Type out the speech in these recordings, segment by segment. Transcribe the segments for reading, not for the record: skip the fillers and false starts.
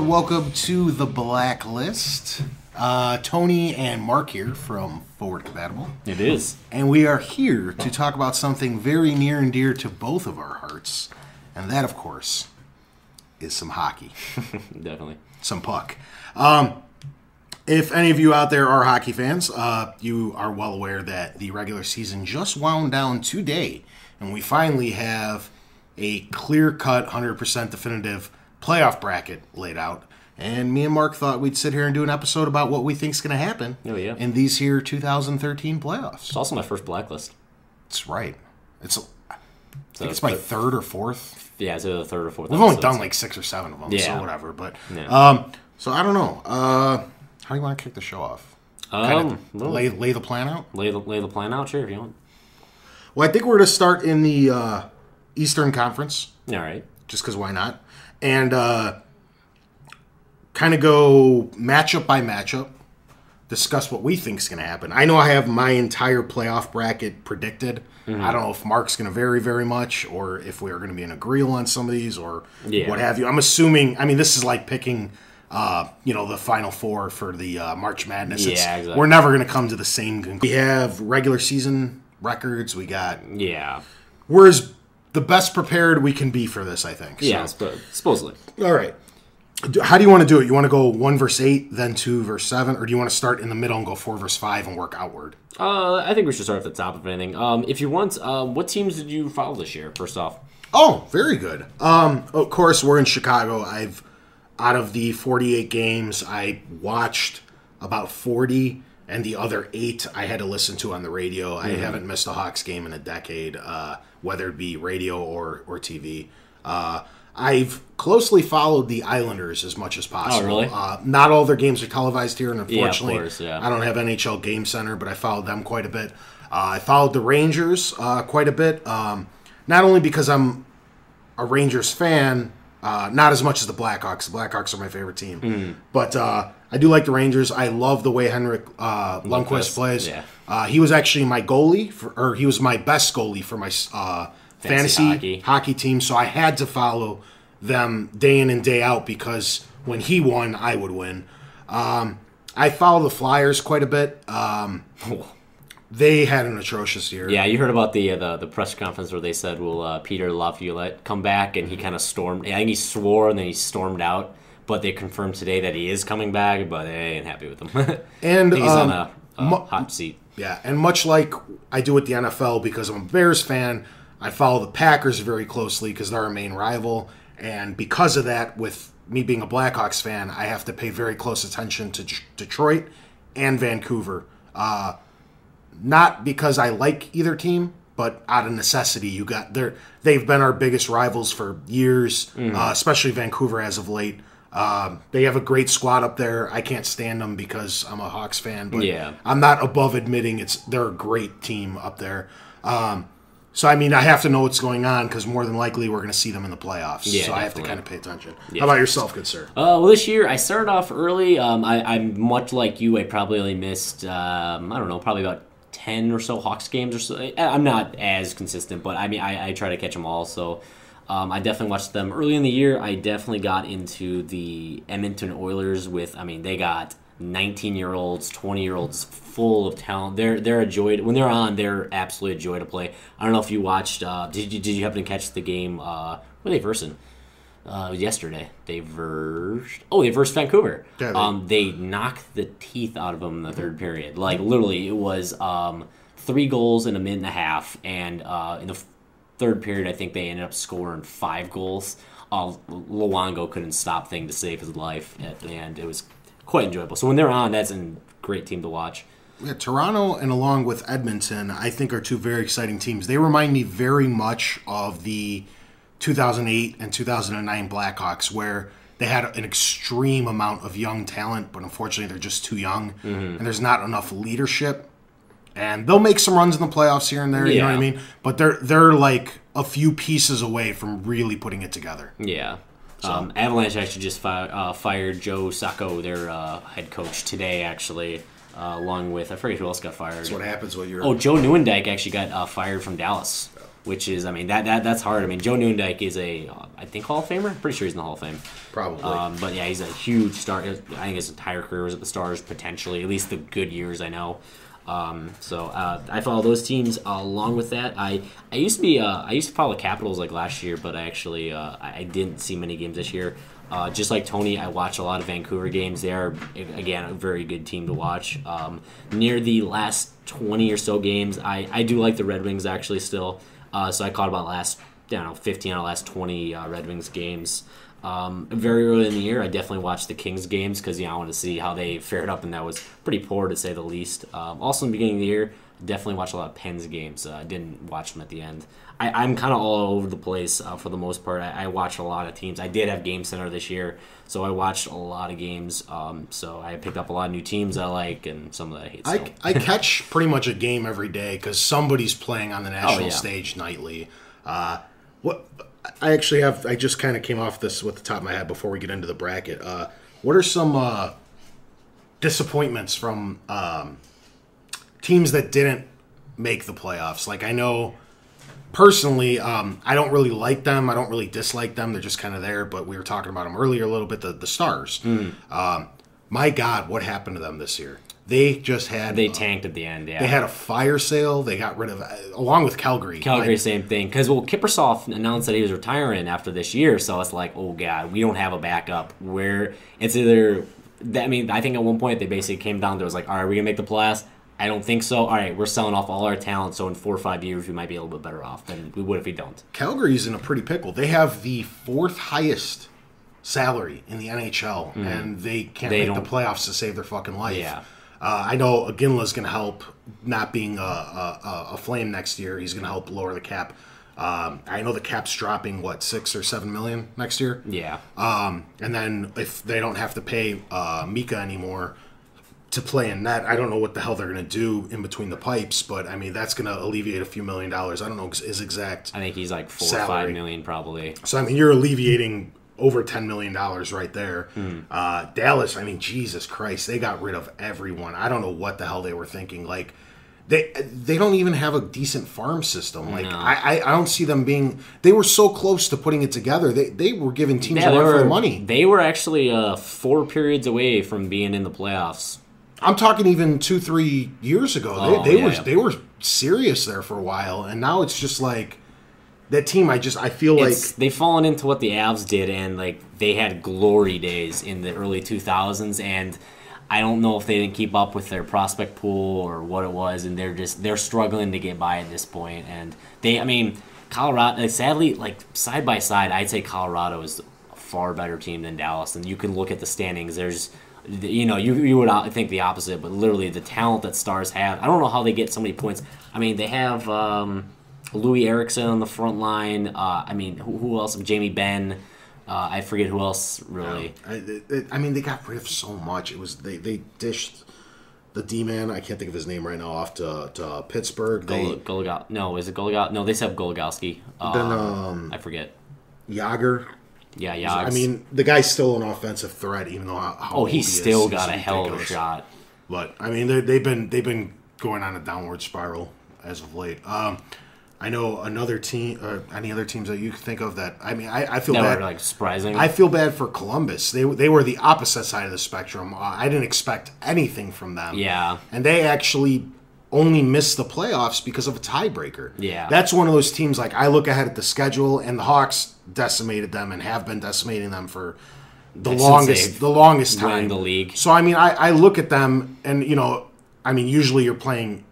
welcome to the Blacklist. Tony and Mark here from Forward Compatible. It is. And we are here to talk about something very near and dear to both of our hearts. And that, of course, is some hockey. Definitely. Some puck. If any of you out there are hockey fans, you are well aware that the regular season just wound down today. And we finally have a clear-cut, 100% definitive playoff bracket laid out. And me and Mark thought we'd sit here and do an episode about what we think's going to happen in these here 2013 playoffs. It's also my first blacklist. That's right. I think it's my third or fourth. Yeah, it's the third or fourth. We've only done like 6 or 7 of them, so whatever. But so I don't know. How do you want to kick the show off? Lay the plan out? Lay the plan out, sure, if you want. Well, I think we're going to start in the Eastern Conference. All right. Just because why not? And kind of go matchup by matchup, discuss what we think is going to happen. I know I have my entire playoff bracket predicted. Mm-hmm. I don't know if Mark's going to vary very much or if we're going to be in agreement on some of these or what have you. I'm assuming, this is like picking, the Final Four for the March Madness. Yeah, exactly. We're never going to come to the same conclusion. We have regular season records. We got... Yeah. We're as the best prepared we can be for this, I think. Yeah, supposedly. All right. How do you want to do it? You want to go 1 versus 8, then 2 versus 7, or do you want to start in the middle and go 4 versus 5 and work outward? I think we should start at the top of anything. If you want, what teams did you follow this year, first off? Oh, very good. Of course, we're in Chicago. Out of the 48 games, I watched about 40, and the other 8 I had to listen to on the radio. Mm-hmm. I haven't missed a Hawks game in a decade, whether it be radio or TV. I've closely followed the Islanders as much as possible. Oh, really? Not all their games are televised here, and unfortunately, of course, I don't have NHL Game Center, but I followed them quite a bit. I followed the Rangers quite a bit, not only because I'm a Rangers fan, not as much as the Blackhawks. The Blackhawks are my favorite team. But I do like the Rangers. I love the way Henrik Lundqvist plays. Yeah. He was actually my goalie, he was my best goalie for my fantasy hockey team, so I had to follow them day in and day out because when he won, I would win. I follow the Flyers quite a bit. They had an atrocious year. Yeah, you heard about the press conference where they said, will Peter Laviolette come back? And he kind of stormed. I think he swore and then he stormed out. But they confirmed today that he is coming back, but they ain't happy with him. And he's on a hot seat. Yeah, and much like I do with the NFL, because I'm a Bears fan, I follow the Packers very closely because they're our main rival. And because of that, with me being a Blackhawks fan, I have to pay very close attention to Detroit and Vancouver. Not because I like either team, but out of necessity. They've been our biggest rivals for years, especially Vancouver as of late. They have a great squad up there. I can't stand them because I'm a Hawks fan, but I'm not above admitting they're a great team up there. So, I have to know what's going on because more than likely we're going to see them in the playoffs. Yeah, so definitely. I have to kind of pay attention. Yeah. How about yourself, good sir? Well, this year I started off early. I'm much like you. I probably only missed, probably about 10 or so Hawks games or so. I'm not as consistent, but I try to catch them all. So I definitely watched them early in the year. I definitely got into the Edmonton Oilers with, they got 19-year-olds, 20-year-olds full of talent. They're a joy. When they're on, they're absolutely a joy to play. I don't know if you watched, did you happen to catch the game, where they versing? Yesterday. They versed Vancouver. Yeah, they knocked the teeth out of them in the third period. Like, literally, it was 3 goals in a minute and a half, and in the third period, I think they ended up scoring 5 goals. Luongo couldn't stop thing to save his life at the end. It was quite enjoyable. So when they're on, that's a great team to watch. Yeah, Toronto and along with Edmonton, I think are 2 very exciting teams. They remind me very much of the 2008 and 2009 Blackhawks, where they had an extreme amount of young talent, but unfortunately they're just too young, and there's not enough leadership. And they'll make some runs in the playoffs here and there, you know what I mean? But they're like a few pieces away from really putting it together. Yeah. So. Avalanche actually just fired Joe Sacco, their head coach, today, actually, along with, I forget who else got fired. That's what happens when you're... Oh, Joe Nieuwendyk actually got fired from Dallas. which is, I mean, that's hard. I mean, Joe Newendike is I think Hall of Famer. Pretty sure he's in the Hall of Fame. Probably. But yeah, he's a huge star. I think his entire career was at the Stars, potentially, at least the good years I know. So I follow those teams. Along with that, I used to follow the Capitals like last year, but I actually I didn't see many games this year. Just like Tony, I watch a lot of Vancouver games. They are, again, a very good team to watch. Near the last 20 or so games, I do like the Red Wings actually still. So I caught about 15 out of the last 20 Red Wings games. Very early in the year, I definitely watched the Kings games because I wanted to see how they fared up, and that was pretty poor to say the least. Also, in the beginning of the year, definitely watched a lot of Pens games. I didn't watch them at the end. I'm kind of all over the place for the most part. I watch a lot of teams. I did have Game Center this year, so I watched a lot of games. So I picked up a lot of new teams I like and some that I hate. So. I catch pretty much a game every day because somebody's playing on the national stage nightly. What I actually have, I just kind of came off this with the top of my head before we get into the bracket. What are some disappointments from teams that didn't make the playoffs? Like, I know personally, I don't really like them. I don't really dislike them. They're just kind of there. But we were talking about them earlier a little bit. The Stars. My God, what happened to them this year? They tanked at the end. Yeah, they had a fire sale. They got rid of, along with Calgary. Same thing. Because Kiprusoff announced that he was retiring after this year. So it's like, oh God, we don't have a backup. Where it's either. I mean, I think at one point they basically came down to it was like, all right, are we gonna make the playoffs? I don't think so. All right, we're selling off all our talent, so in 4 or 5 years we might be a little bit better off than we would if we don't. Calgary's in a pretty pickle. They have the 4th highest salary in the NHL, and they can't make the playoffs to save their fucking life. Yeah. I know Iginla's going to help not being a Flame next year. He's going to help lower the cap. I know the cap's dropping, $6 or $7 million next year? Yeah. And then if they don't have to pay Mika anymore to play in net, I don't know what the hell they're going to do in between the pipes, but I mean, that's going to alleviate a few $1 million. I don't know his exact I think he's like $4 salary. or $5 million probably. So, I mean, you're alleviating over $10 million right there. Dallas, I mean, Jesus Christ, they got rid of everyone. I don't know what the hell they were thinking. Like, they don't even have a decent farm system. Like, no. I don't see them being. They were so close to putting it together. They were giving teams a run for the money. They were actually 4 periods away from being in the playoffs. I'm talking even 2-3 years ago. They were serious there for a while, and now it's just like. That team, I feel like they've fallen into what the Avs did, and like they had glory days in the early 2000s, and I don't know if they didn't keep up with their prospect pool or what it was, and they're struggling to get by at this point. And Colorado, sadly, like side by side, I'd say Colorado is a far better team than Dallas, and you can look at the standings. There's, you would think the opposite, but literally the talent that Stars have, I don't know how they get so many points. I mean, they have. Louis Eriksson on the front line. Who else? Jamie Benn. I forget who else, really. They got rid of so much. It was they dished the D-man, I can't think of his name right now, off to Pittsburgh. No, is it Goligoski? No, they said Goligoski. Then I forget. Yager. Yeah, Yags. I mean, the guy's still an offensive threat, even though how he's still got a hell of a shot. But I mean, they've been going on a downward spiral as of late. I know another team, or any other teams that you can think of that. I mean, I feel bad. Were, like, surprising. I feel bad for Columbus. They were the opposite side of the spectrum. I didn't expect anything from them. Yeah, and they actually only missed the playoffs because of a tiebreaker. Yeah, that's one of those teams. Like, I look ahead at the schedule, and the Hawks decimated them and have been decimating them for the longest time in the league. So I mean, I look at them, and usually you're playing.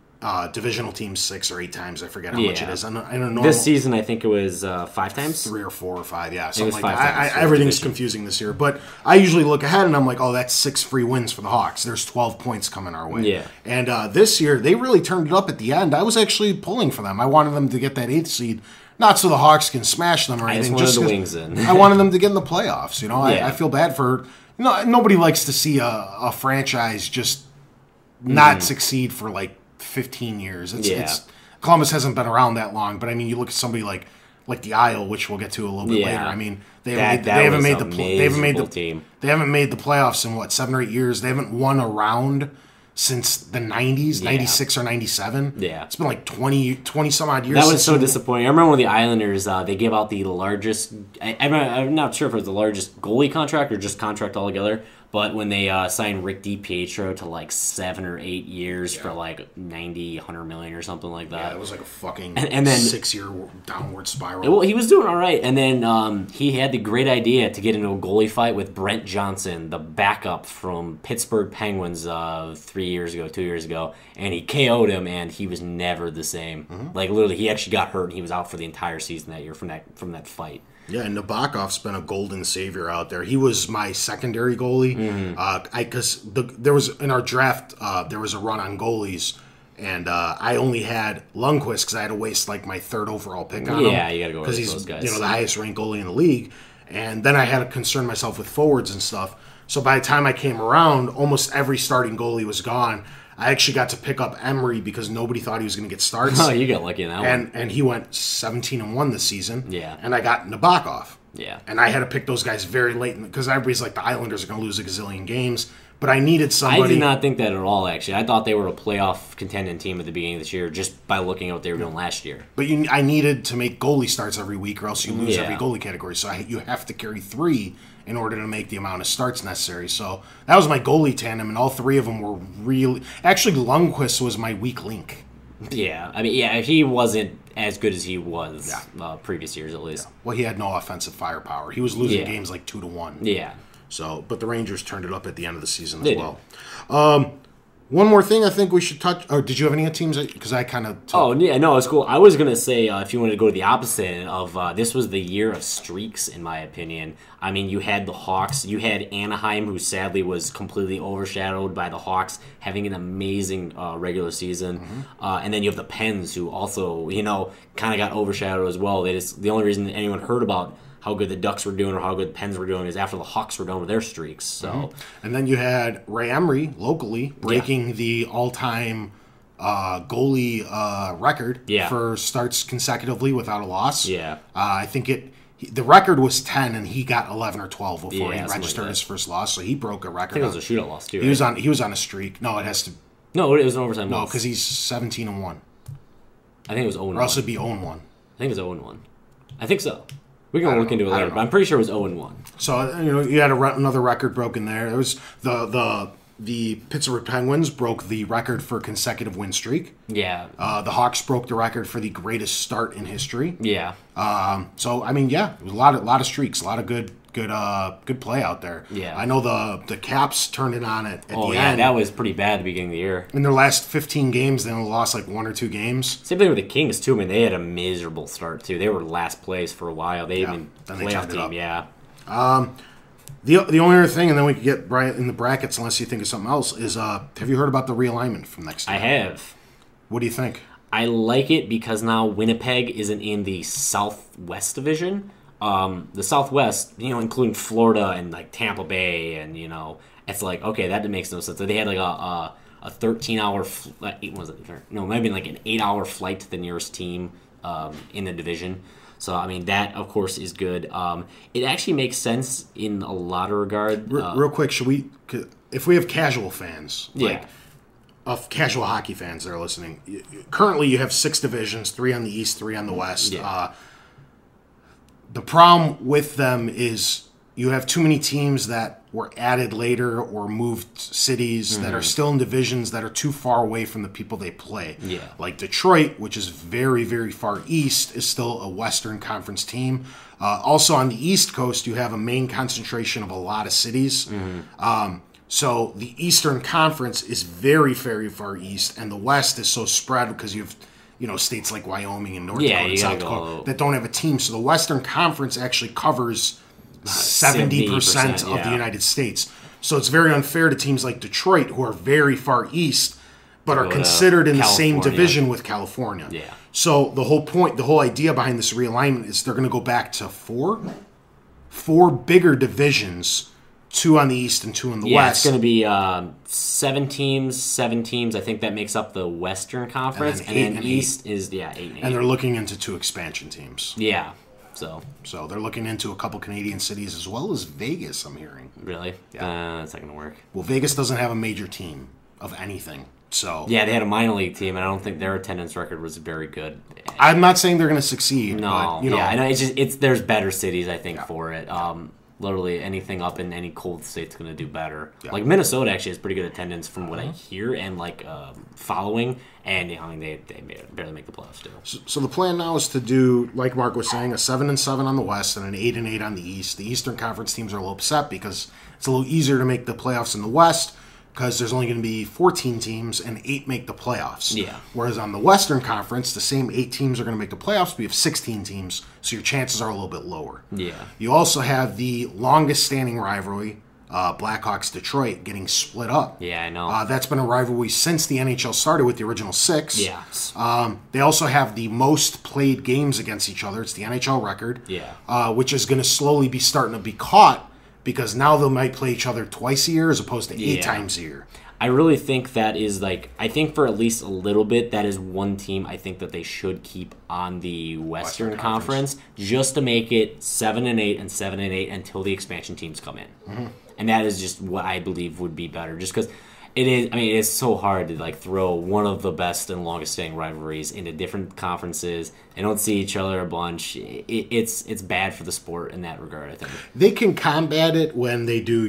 Divisional teams 6 or 8 times. I forget how much it is. I don't know. This season, I think it was 5 times? 3 or 4 or 5, yeah. Something like that. Everything's confusing this year. But I usually look ahead and I'm like, oh, that's 6 free wins for the Hawks. There's 12 points coming our way. Yeah. And this year, they really turned it up at the end. I was actually pulling for them. I wanted them to get that 8th seed. Not so the Hawks can smash them or anything. I just wanted the Wings in. I wanted them to get in the playoffs. I feel bad for... nobody likes to see a franchise just not succeed for, 15 years. It's Columbus hasn't been around that long, but I mean, you look at somebody like the Isle, which we'll get to a little bit later. I mean, they haven't made the playoffs in 7 or 8 years. They haven't won a round since the 90s, 96 or 97. Yeah. It's been like 20 some odd years. That was so disappointing. I remember when the Islanders, they gave out the largest, I'm not sure if it was the largest goalie contract or just contract altogether, but when they signed Rick DiPietro to like 7 or 8 years for like 90, 100 million or something like that. Yeah, it was like a fucking and then 6-year downward spiral. Well, he was doing all right, and then he had the great idea to get into a goalie fight with Brent Johnson, the backup from Pittsburgh Penguins 2 years ago, and he KO'd him, and he was never the same. Mm-hmm. Like literally, he actually got hurt, and he was out for the entire season that year from that fight. Yeah, and Nabokov's been a golden savior out there. He was my secondary goalie. Because there was in our draft, there was a run on goalies, and I only had Lundqvist because I had to waste like my 3rd overall pick on him. Yeah, you got to go with those guys. He's the highest ranked goalie in the league. And then I had to concern myself with forwards and stuff. So by the time I came around, almost every starting goalie was gone. I actually got to pick up Emery because nobody thought he was going to get starts. Oh, you got lucky in that one. And he went 17-1 this season. Yeah. And I got Nabokov. Yeah. And I had to pick those guys very late because everybody's like, the Islanders are going to lose a gazillion games. But I needed somebody. I did not think that at all, actually. I thought they were a playoff contending team at the beginning of this year just by looking at what they were doing last year. But I needed to make goalie starts every week or else you lose every goalie category. So you have to carry 3 in order to make the amount of starts necessary. So that was my goalie tandem, and all 3 of them were really... Actually, Lundqvist was my weak link. Yeah. I mean, he wasn't as good as he was previous years, at least. Yeah. Well, he had no offensive firepower. He was losing games like 2-1. Yeah. So, but the Rangers turned it up at the end of the season as well. One more thing I think we should touch. Oh, did you have any teams? Because I kind of. Oh yeah, no, it's cool. I was gonna say if you wanted to go to the opposite of this was the year of streaks, in my opinion. I mean, you had the Hawks, you had Anaheim, who sadly was completely overshadowed by the Hawks having an amazing regular season, and then you have the Pens, who also kind of got overshadowed as well. The only reason anyone heard about how good the Ducks were doing or how good the Pens were doing is after the Hawks were done with their streaks. So, and then you had Ray Emery locally breaking the all-time goalie record for starts consecutively without a loss. Yeah, I think the record was 10, and he got 11 or 12 before he registered his first loss. So he broke a record. I think it was a shootout loss too. He was on a streak. No, it has to. No, it was an overtime loss. No, because he's 17-1. I think it was 0-1. Or else it'd be 0-1. I think it was 0-1. I think so. We can look into it later, but I'm pretty sure it was 0-1. So you had another record broken there. It was the Pittsburgh Penguins broke the record for consecutive win streak. Yeah. The Hawks broke the record for the greatest start in history. Yeah. So I mean, it was a lot of streaks, a lot of good play out there. Yeah. I know the Caps turned it on at the end. Yeah, that was pretty bad at the beginning of the year. In their last 15 games, they only lost like 1 or 2 games. Same thing with the Kings too. I mean, they had a miserable start too. They were last place for a while. They even playoff team. Yeah. The only other thing, and then we could get right in the brackets, unless you think of something else, is have you heard about the realignment from next year? I have. What do you think? I like it because now Winnipeg isn't in the Southwest Division. The Southwest, including Florida and like Tampa Bay, and it's like, okay, that makes no sense. So they had like a 13-hour, maybe like an 8-hour flight to the nearest team in the division. So I mean that of course is good. It actually makes sense in a lot of regard. Real quick, if we have casual fans, of casual hockey fans that are listening, currently you have 6 divisions, 3 on the East, 3 on the West. Yeah. The problem with them is you have too many teams that were added later or moved cities that are still in divisions that are too far away from the people they play. Yeah. Like Detroit, which is very, very far east, is still a Western Conference team. Also on the East Coast, you have a main concentration of a lot of cities. So the Eastern Conference is very, very far east, and the West is so spread because you have states like Wyoming and North Dakota and South Dakota that don't have a team. So the Western Conference actually covers 70% of the United States. So it's very unfair to teams like Detroit, who are very far east, but are considered in the same division with California. Yeah. So the whole idea behind this realignment is they're going to go back to four bigger divisions, 2 on the East and 2 on the West. Yeah, it's going to be 7 teams. I think that makes up the Western Conference. And then East is 8 and 8. And they're looking into 2 expansion teams. Yeah. So they're looking into a couple Canadian cities as well as Vegas, I'm hearing. Really? Yeah. That's not going to work. Well, Vegas doesn't have a major team. of anything. So Yeah, they had a minor league team, and I don't think their attendance record was very good. I'm not saying they're going to succeed. No, but, you know, I know there's better cities I think for it. Literally anything up in any cold state's going to do better. Yeah. Like Minnesota actually has pretty good attendance from what I hear and following, and they barely make the playoffs too. So the plan now is to do, like Mark was saying, a 7-7 on the West and an 8-8 on the East. The Eastern Conference teams are a little upset because it's a little easier to make the playoffs in the West because there's only going to be 14 teams and 8 make the playoffs. Yeah. Whereas on the Western Conference, the same 8 teams are going to make the playoffs, but you have 16 teams, so your chances are a little bit lower. Yeah. You also have the longest standing rivalry, Blackhawks-Detroit, getting split up. Yeah, I know. That's been a rivalry since the NHL started with the original 6. Yeah. They also have the most played games against each other. It's the NHL record. Yeah. Which is going to slowly be starting to be caught because now they might play each other twice a year as opposed to 8 times a year. I really think that is I think for at least a little bit, that is one team I think that they should keep on the Western Conference just to make it 7-8 and 7-8 until the expansion teams come in. Mm-hmm. And that is just what I believe would be better, just because it is. I mean, it's so hard to throw one of the best and longest standing rivalries into different conferences. They don't see each other a bunch. It's bad for the sport in that regard, I think. They can combat it when they do,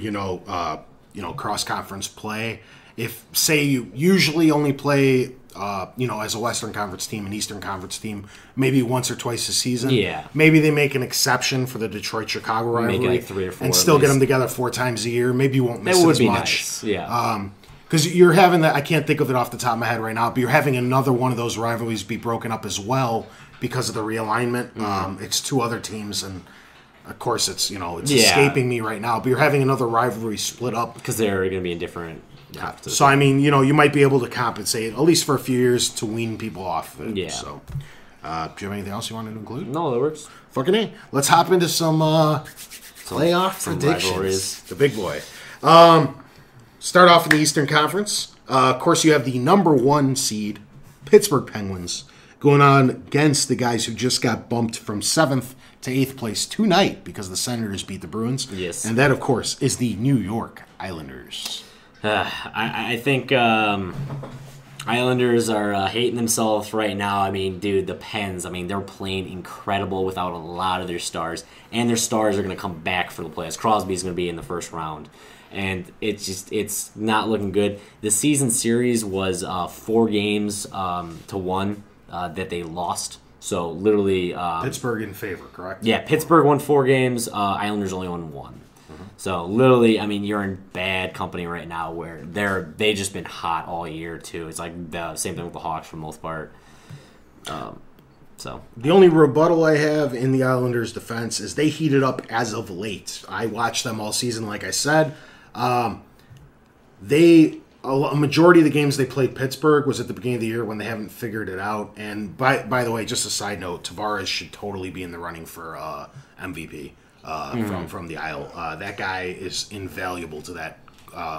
cross conference play. If say you usually only play, as a Western Conference team, an Eastern Conference team, maybe once or twice a season. Yeah. Maybe they make an exception for the Detroit-Chicago rivalry. Make it 3 or 4 and still get them together 4 times a year. Maybe you won't miss it would as be much. Nice. Yeah. Because you're having that, I can't think of it off the top of my head right now, but you're having another one of those rivalries be broken up as well because of the realignment. Mm-hmm. It's 2 other teams, and of course it's escaping me right now, but you're having another rivalry split up. Because they're going to be in different conferences. So, I mean, you might be able to compensate, at least for a few years, to wean people off of it. Yeah. So, do you have anything else you wanted to include? No, that works. Fucking A. Let's hop into some playoff predictions. Rivalries. The big boy. Start off in the Eastern Conference. Of course, you have the number 1 seed, Pittsburgh Penguins, going on against the guys who just got bumped from 7th to 8th place tonight because the Senators beat the Bruins. Yes. And that, of course, is the New York Islanders. I think Islanders are hating themselves right now. I mean, dude, the Pens, they're playing incredible without a lot of their stars. And their stars are going to come back for the playoffs. Crosby's going to be in the first round. And it's not looking good. The season series was 4 games to 1 that they lost. So literally, Pittsburgh in favor, correct? Yeah, Pittsburgh won 4 games. Islanders only won 1. Mm-hmm. So literally, you're in bad company right now where they've just been hot all year too. It's like the same thing with the Hawks for the most part. So the only rebuttal I have in the Islanders' defense is they heated up as of late. I watched them all season, like I said. A majority of the games they played Pittsburgh was at the beginning of the year when they haven't figured it out. And by the way, just a side note, Tavares should totally be in the running for MVP from the Isle. That guy is invaluable to that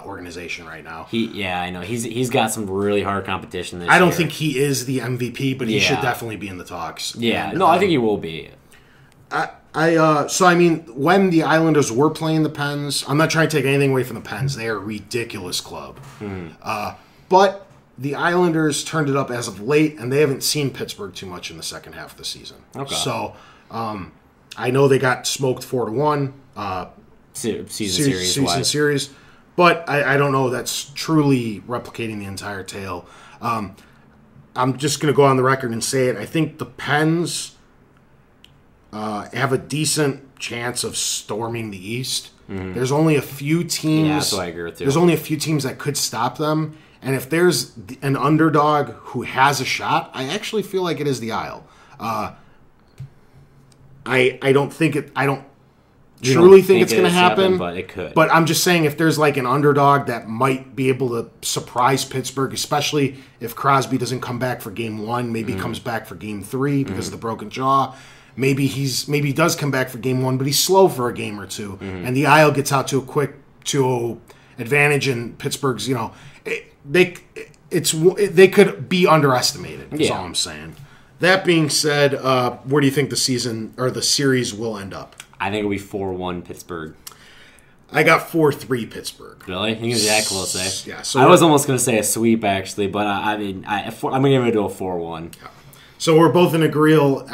organization right now. I know he's got some really hard competition this year. I don't think he is the MVP, but he should definitely be in the talks. Yeah, and, I think he will be. When the Islanders were playing the Pens, I'm not trying to take anything away from the Pens. They are a ridiculous club. But the Islanders turned it up as of late, and they haven't seen Pittsburgh too much in the second half of the season. Okay. So, I know they got smoked 4-1. Season series. But I don't know that's truly replicating the entire tale. I'm just going to go on the record and say it. I think the Pens have a decent chance of storming the East. Mm-hmm. There's only a few teams. Yeah, that's what I agree with you. There's only a few teams that could stop them. And if there's an underdog who has a shot, I actually feel like it is the Isle. I don't think it. I don't truly think it's going to happen, but it could. But I'm just saying, if there's like an underdog that might be able to surprise Pittsburgh, especially if Crosby doesn't come back for Game 1, maybe he comes back for Game 3 because of the broken jaw. Maybe he does come back for Game 1, but he's slow for a game or two, and the Isle gets out to a quick 2-0 advantage, and Pittsburgh's they could be underestimated. Is all I'm saying. That being said, where do you think the series will end up? I think it'll be 4-1 Pittsburgh. I got 4-3 Pittsburgh. Really? You was that close, eh? Yeah. So I was almost going to say a sweep, actually, but I'm going to give it to a 4-1. Yeah. So we're both in agreeal.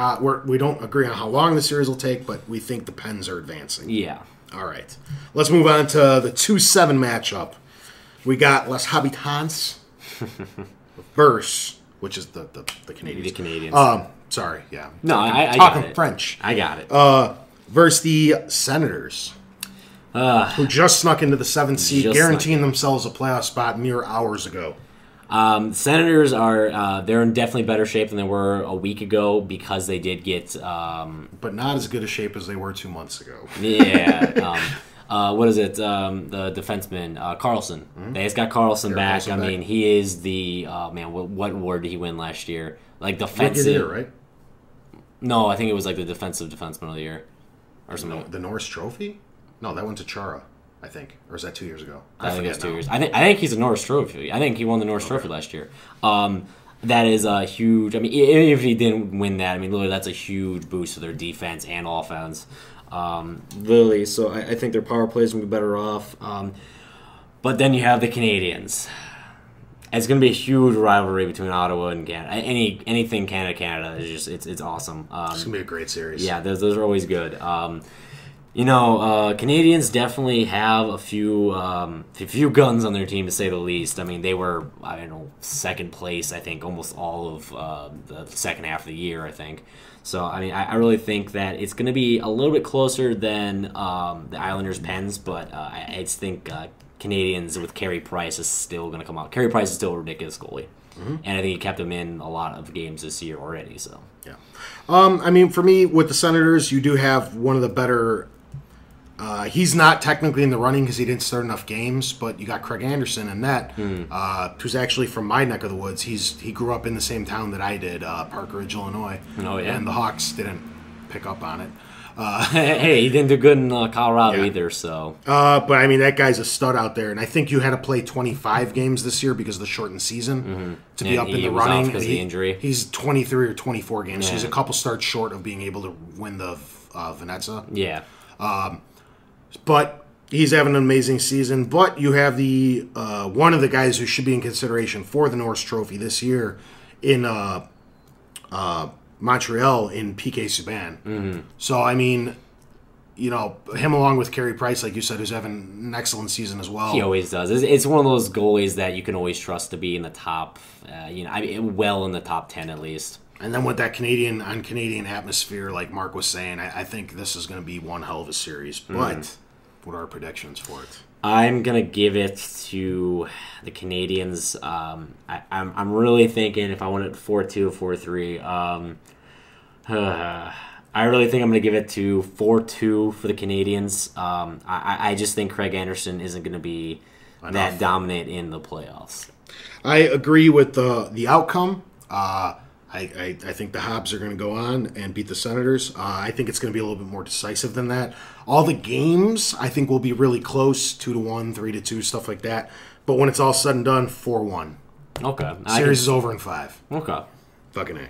We don't agree on how long the series will take, but we think the Pens are advancing. Yeah. All right. Let's move on to the 2-7 matchup. We got Les Habitants versus, which is the Canadians. The Canadians. Sorry, yeah. No, I talking got it. French. I got it. Versus the Senators, who just snuck into the 7th seed, guaranteeing themselves a playoff spot mere hours ago. Senators they're in definitely better shape than they were a week ago because they did get but not as good a shape as they were 2 months ago. Yeah. What is it? The defenseman Carlson. Mm-hmm. They just got Carlson back. I mean, he is the man. What award did he win last year? Like defensive, year, right? No, I think it was like the defensive defenseman of the year or something. No, the Norris Trophy? No, that went to Chara. I think, or is that 2 years ago? I think it's 2 years. I think he's a Norris Trophy. I think he won the Norris Trophy last year. That is a huge. I mean, even if he didn't win that, I mean, literally, that's a huge boost to their defense and offense. Literally, so I think their power play is gonna be better off. But then you have the Canadians. It's gonna be a huge rivalry between Ottawa and Canada. Anything Canada is just it's awesome. It's gonna be a great series. Yeah, those are always good. Canadians definitely have a few guns on their team, to say the least. I mean, they were, second place, I think, almost all of the second half of the year, I think. So, I mean, I really think that it's going to be a little bit closer than the Islanders' Pens, but I just think Canadians with Carey Price is still going to come out. Carey Price is still a ridiculous goalie. Mm-hmm. And I think he kept him in a lot of games this year already. So yeah. I mean, for me, with the Senators, you do have one of the better... he's not technically in the running because he didn't start enough games, but you got Craig Anderson in net, who's actually from my neck of the woods. He grew up in the same town that I did, Parker Ridge, Illinois. Oh, yeah. And the Hawks didn't pick up on it. Hey, he didn't do good in Colorado either, so. But, I mean, that guy's a stud out there, and I think you had to play 25 games this year because of the shortened season to be up in the running. Because of the injury. He's 23 or 24 games, so he's a couple starts short of being able to win the Venezia. Yeah. But he's having an amazing season. But you have the one of the guys who should be in consideration for the Norris Trophy this year in Montreal in PK Subban. Mm-hmm. So, I mean, him along with Carey Price, like you said, who's having an excellent season as well. He always does. It's one of those goalies that you can always trust to be in the top, well in the top 10 at least. And then with that Canadian atmosphere, like Mark was saying, I think this is going to be one hell of a series. But what are our predictions for it? I'm going to give it to the Canadians. I'm really thinking if I want it 4-2 or 4-3. I really think I'm going to give it to 4-2 for the Canadians. I just think Craig Anderson isn't going to be that dominant in the playoffs. I agree with the outcome. I think the Habs are going to go on and beat the Senators. I think it's going to be a little bit more decisive than that. All the games, I think, will be really close, 2-1, 3-2, stuff like that. But when it's all said and done, 4-1. Okay. Series is over in 5. Okay. Fucking A.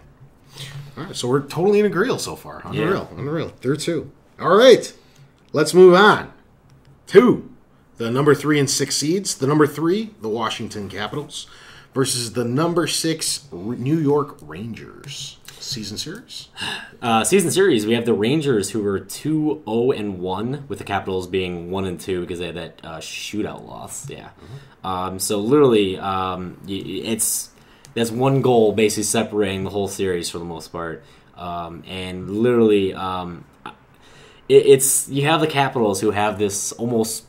All right, so we're totally in agreeal so far. Unreal. 3-2. All right, let's move on to the number 3 and 6 seeds. The number 3, the Washington Capitals, versus the number 6 New York Rangers. Season series? Season series, we have the Rangers, who were 2-0-1, with the Capitals being 1-2 because they had that shootout loss. Yeah. Mm-hmm. So literally, that's one goal basically separating the whole series for the most part. And literally, it's you have the Capitals who have this almost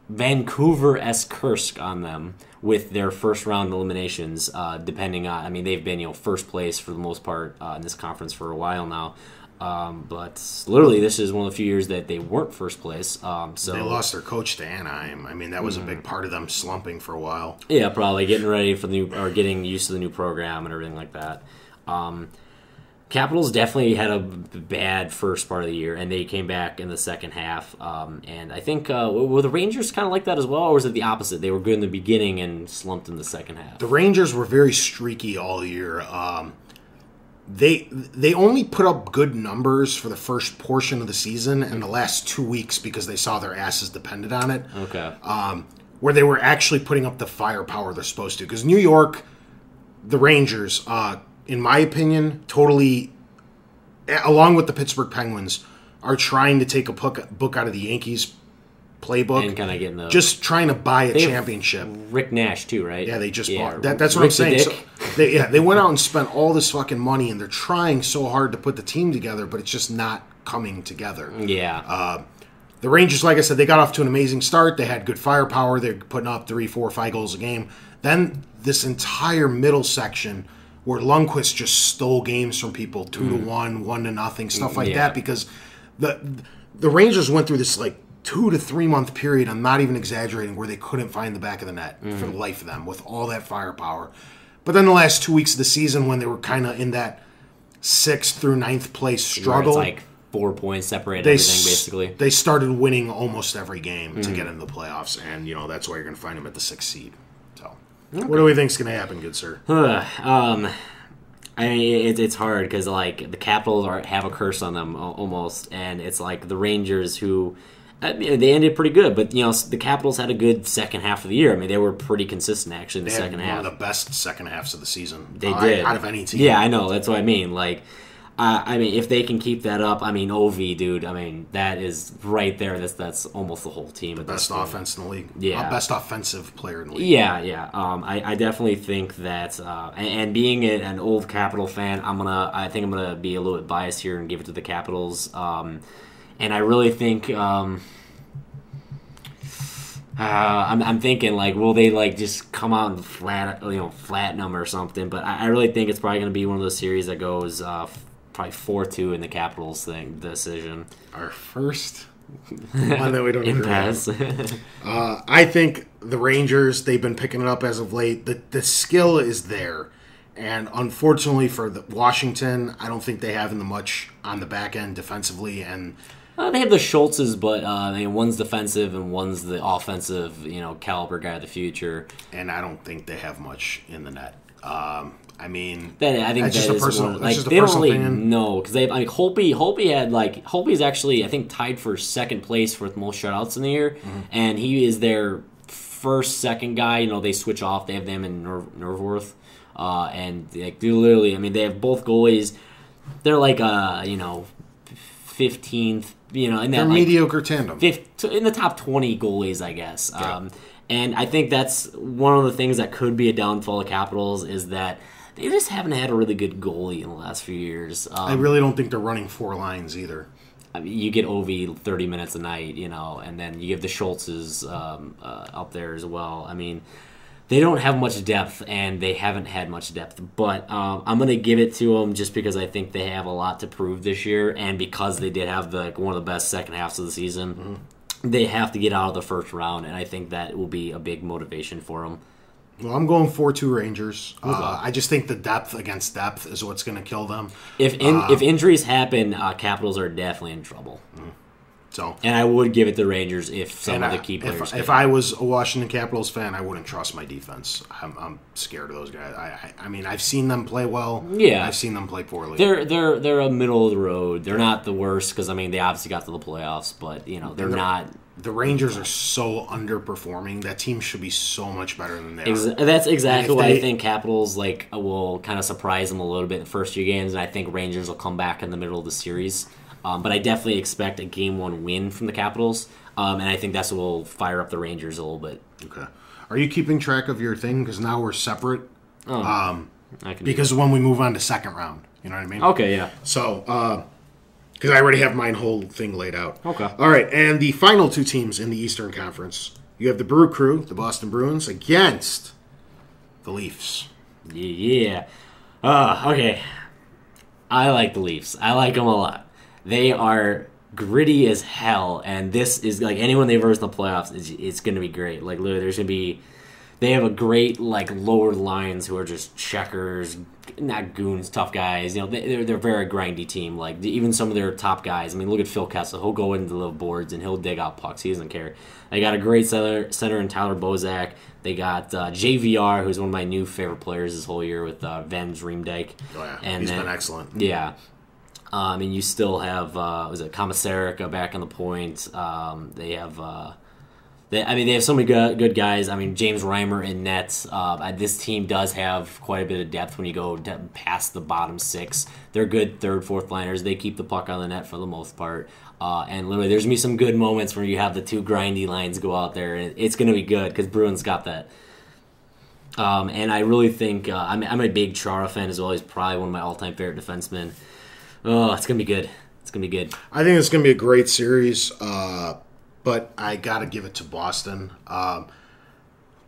Vancouver-esque curse on them with their first round eliminations, depending on, they've been, first place for the most part in this conference for a while now. But literally, this is one of the few years that they weren't first place. So they lost their coach to Anaheim. That was a big part of them slumping for a while. Yeah, probably getting ready for getting used to the new program and everything like that. Capitals definitely had a bad first part of the year, and they came back in the second half. And I think, were the Rangers kind of like that as well, or was it the opposite? They were good in the beginning and slumped in the second half. The Rangers were very streaky all year. they only put up good numbers for the first portion of the season and the last 2 weeks because they saw their asses depended on it. Okay. Where they were actually putting up the firepower they're supposed to. Because New York, the Rangers, in my opinion, totally, along with the Pittsburgh Penguins, are trying to take a book out of the Yankees playbook And kind of getting the... just trying to buy a championship. Rick Nash, too, right? Yeah, they just bought. That's what I'm saying. So they went out and spent all this fucking money, and they're trying so hard to put the team together, but it's just not coming together. Yeah. The Rangers, like I said, they got off to an amazing start. They had good firepower. They're putting up 3, 4, 5 goals a game. Then this entire middle section where Lundqvist just stole games from people, 2-1, 1-0, stuff like that, because the Rangers went through this like 2 to 3 month period, I'm not even exaggerating, where they couldn't find the back of the net for the life of them with all that firepower. But then the last 2 weeks of the season, when they were kind of in that 6th through 9th place struggle, where it's like 4 points separate everything, basically. They started winning almost every game to get into the playoffs, and that's why you're going to find them at the 6th seed. So, what do we think is going to happen, good sir? I mean, it's hard because like the Capitals have a curse on them almost, and it's like the Rangers who. They ended pretty good, but the Capitals had a good second half of the year. I mean, they were pretty consistent actually in the second half. One of the best second halves of the season. They did out of any team. Yeah, I know. That's what I mean. Like, I mean, if they can keep that up, I mean, Ovi, dude. I mean, that is right there. That's almost the whole team. The best offense in the league. Yeah, best offensive player in the league. Yeah. I definitely think that. And being an old Capital fan, I think I'm gonna be a little bit biased here and give it to the Capitals. And I really think I'm thinking like, will they like just come out and flatten them or something? But I really think it's probably going to be one of those series that goes probably 4-2 in the Capitals decision. Our first one that we don't agree impasse. I think the Rangers, they've been picking it up as of late. The skill is there. And unfortunately for Washington, I don't think they have much on the back end defensively. And they have the Schultzes, but one's defensive and one's the offensive, caliber guy of the future. And I don't think they have much in the net. I mean, I think that's just a personal. That's just a they don't personal really opinion. know because Holtby's actually I think tied for second place with most shutouts in the year, and he is their second guy. They switch off. They have them in Nervorth, and like literally, I mean, they have both goalies. They're like 15th. In that mediocre tandem. In the top 20 goalies, I guess. Yeah. And I think that's one of the things that could be a downfall of Capitals is that they just haven't had a really good goalie in the last few years. I really don't think they're running 4 lines either. I mean, you get Ovi 30 minutes a night, and then you give the Schultzes up there as well. I mean, they don't have much depth, and they haven't had much depth. But I'm going to give it to them just because I think they have a lot to prove this year, and because they did have one of the best second halves of the season, they have to get out of the first round, and I think that will be a big motivation for them. Well, I'm going 4-2 Rangers. I just think the depth against depth is what's going to kill them. If injuries happen, Capitals are definitely in trouble. And I would give it to Rangers if some of the key players. If I was a Washington Capitals fan, I wouldn't trust my defense. I'm scared of those guys. I mean, I've seen them play well. Yeah, I've seen them play poorly. They're a middle of the road. They're not the worst because they obviously got to the playoffs, but they're not. The Rangers are so underperforming. That team should be so much better than they are. That's exactly why I think Capitals will kind of surprise them a little bit in the first few games, and I think Rangers will come back in the middle of the series. But I definitely expect a Game 1 win from the Capitals, and I think that's what will fire up the Rangers a little bit. Okay. Are you keeping track of your thing? Because now we're separate. Because when we move on to second round, you know what I mean? Okay, yeah. So, because I already have my whole thing laid out. Okay. All right, and the final 2 teams in the Eastern Conference. You have the Brew Crew, the Boston Bruins, against the Leafs. Yeah. Okay. I like the Leafs. I like them a lot. They are gritty as hell, and this is like anyone they verse in the playoffs, it's going to be great. Like literally, they have a great lower lines who are just checkers, not goons, tough guys. They're a very grindy team. Like even some of their top guys. I mean, look at Phil Kessel. He'll go into the boards and he'll dig out pucks. He doesn't care. They got a great center in Tyler Bozak. They got JVR, who's one of my new favorite players this whole year with Van Riemdijk. Oh yeah, and he's been excellent. Yeah. And you still have was it Komisarek back on the point. They have. They have so many good guys. I mean, James Reimer in net. This team does have quite a bit of depth when you go past the bottom six. They're good third, fourth liners. They keep the puck on the net for the most part. And literally, there's going to be some good moments where you have the two grindy lines go out there. And it's going to be good because Bruins got that. And I really think I'm a big Chara fan as well. He's probably one of my all-time favorite defensemen. Oh, it's going to be good. It's going to be good. I think it's going to be a great series. But I got to give it to Boston.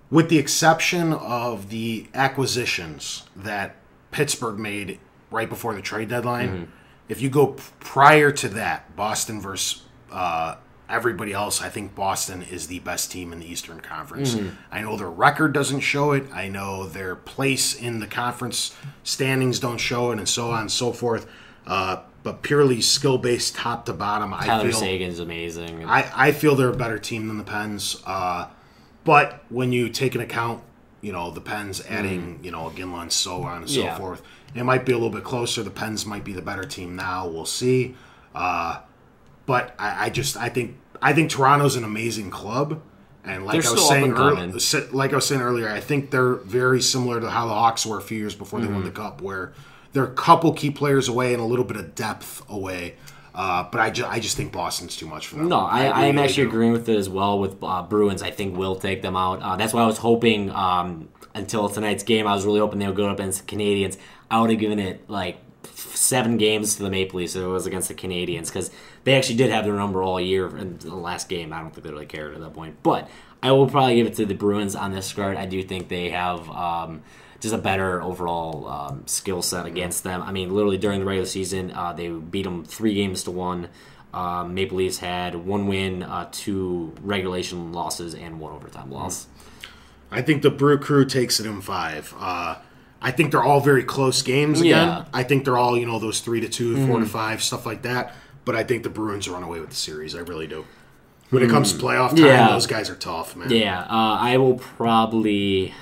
With the exception of the acquisitions that Pittsburgh made right before the trade deadline, if you go prior to that, Boston versus everybody else, I think Boston is the best team in the Eastern Conference. I know their record doesn't show it. I know their place in the conference standings don't show it, and so on and so forth. But purely skill-based top to bottom, Tyler Sagan's amazing. I feel they're a better team than the Pens. But when you take into account, the Pens adding, Ginla, so on and so forth, it might be a little bit closer. The Pens might be the better team now. We'll see. But I think Toronto's an amazing club. And like I was saying earlier, I think they're very similar to how the Hawks were a few years before they won the Cup, where they're a couple key players away and a little bit of depth away. But I just think Boston's too much for them. No, I am actually agreeing with it as well with Bruins. I think will take them out. That's why I was hoping until tonight's game, I was really hoping they would go up against the Canadiens. I would have given it like 7 games to the Maple Leafs if it was against the Canadiens because they actually did have their number all year in the last game. I don't think they really cared at that point. But I will probably give it to the Bruins on this regard. I do think they have just a better overall skill set against them. I mean, literally during the regular season, they beat them 3-1. Maple Leafs had 1 win, 2 regulation losses, and 1 overtime loss. I think the Brew Crew takes it in 5. I think they're all very close games again. Yeah. I think they're all, those 3-2, 4-5, stuff like that. But I think the Bruins run away with the series. I really do. When it comes to playoff time, those guys are tough, man. Yeah, I'll probably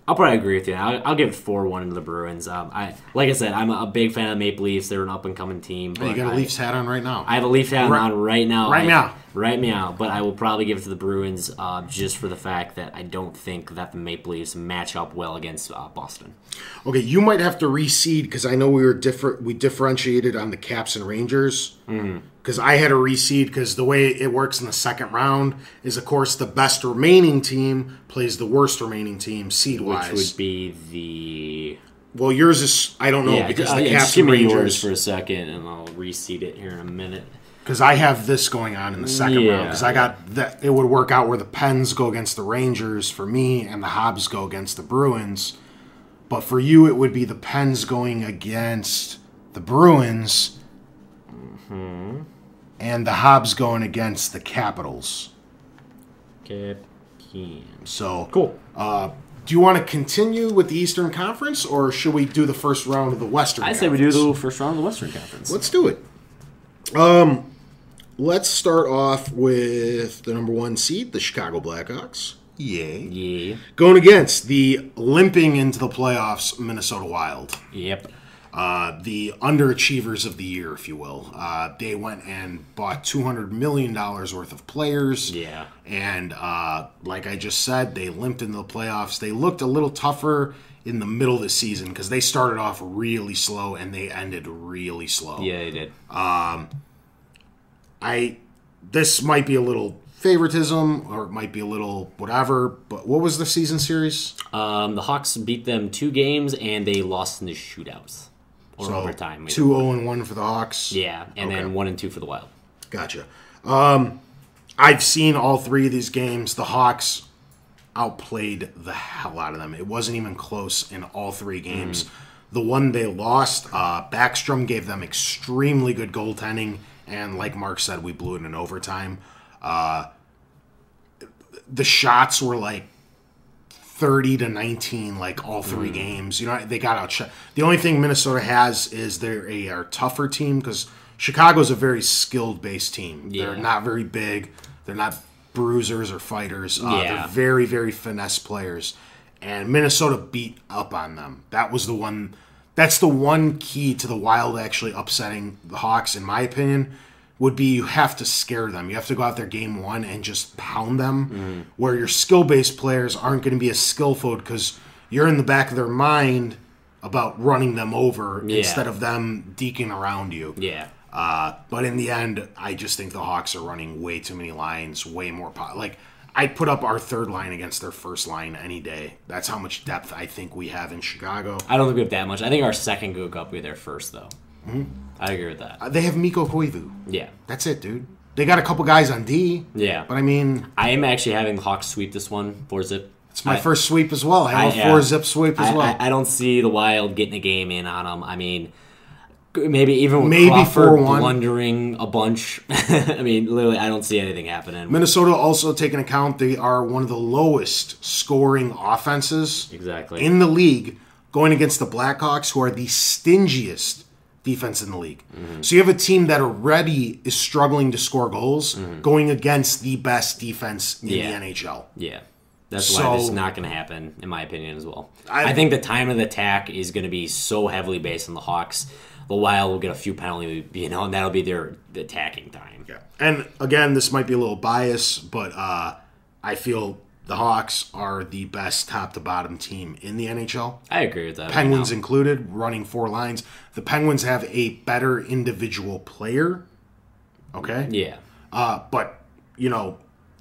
agree with you. I'll give it 4-1 to the Bruins. Like I said, I'm a big fan of the Maple Leafs. They're an up-and-coming team. But you got a Leafs hat on right now. I have a Leafs hat on right now. Right now. But I will probably give it to the Bruins just for the fact that I don't think that the Maple Leafs match up well against Boston. Okay, you might have to reseed because I know we differentiated on the Caps and Rangers. Because I had to reseed because the way it works in the second round is, of course, the best remaining team plays the worst remaining team seed-wise. Which would be the... Well, yours is... I don't know because the Caps and Rangers... Give me yours for a second and I'll reseed it here in a minute. Because I have this going on in the second round. Because I got that it would work out where the Pens go against the Rangers for me and the Habs go against the Bruins. But for you, it would be the Pens going against the Bruins and the Habs going against the Capitals. So, cool. Do you want to continue with the Eastern Conference, or should we do the first round of the Western Conference? I say we do the first round of the Western Conference. Let's do it. Let's start off with the number 1 seed, the Chicago Blackhawks. Yeah. Going against the limping into the playoffs Minnesota Wild. Yep. The underachievers of the year, if you will. They went and bought $200 million worth of players. Yeah. And like I just said, they limped into the playoffs. They looked a little tougher in the middle of the season because they started off really slow and they ended really slow. Yeah, they did. This might be a little favoritism or it might be a little whatever, but what was the season series? The Hawks beat them 2 games and they lost in the shootouts. Or overtime. 2-0-1 for the Hawks. Yeah, and then 1-2 for the Wild. Gotcha. I've seen all 3 of these games. The Hawks outplayed the hell out of them. It wasn't even close in all 3 games. The one they lost, Backstrom gave them extremely good goaltending, and like Mark said, we blew it in overtime. The shots were like 30-19, like all three games. You know, they got outshot. The only thing Minnesota has is they're a tougher team because Chicago's a very skilled-based team. Yeah. They're not very big. They're not bruisers or fighters. Yeah. They're very, very finesse players. And Minnesota beat up on them. That's the one key to the Wild actually upsetting the Hawks, in my opinion, would be you have to scare them. You have to go out there game one and just pound them, where your skill-based players aren't going to be as skillful because you're in the back of their mind about running them over instead of them deking around you. Yeah. But in the end, I just think the Hawks are running way too many lines, way more like I'd put up our third line against their first line any day. That's how much depth I think we have in Chicago. I don't think we have that much. I think our second goal up, we're there first, though. I agree with that. They have Mikko Koivu. Yeah. That's it, dude. They got a couple guys on D. Yeah. But I mean, I am actually having the Hawks sweep this one, 4-zip. It's my first sweep as well. I have a 4-zip sweep as well. I don't see the Wild getting a game in on them. I mean, maybe even with Crawford 4-1. blundering a bunch. I mean, literally, I don't see anything happening. Minnesota also take into account they are one of the lowest scoring offenses in the league, going against the Blackhawks, who are the stingiest defense in the league. So you have a team that already is struggling to score goals, going against the best defense in the NHL. Yeah. That's why this is not going to happen, in my opinion, as well. I think the time of the attack is going to be so heavily based on the Hawks. The Wild will get a few penalties, and that'll be their attacking time. Yeah. And again, this might be a little biased, but I feel the Hawks are the best top-to-bottom team in the NHL. I agree with that. Penguins included, running 4 lines. The Penguins have a better individual player. Okay? Yeah. But,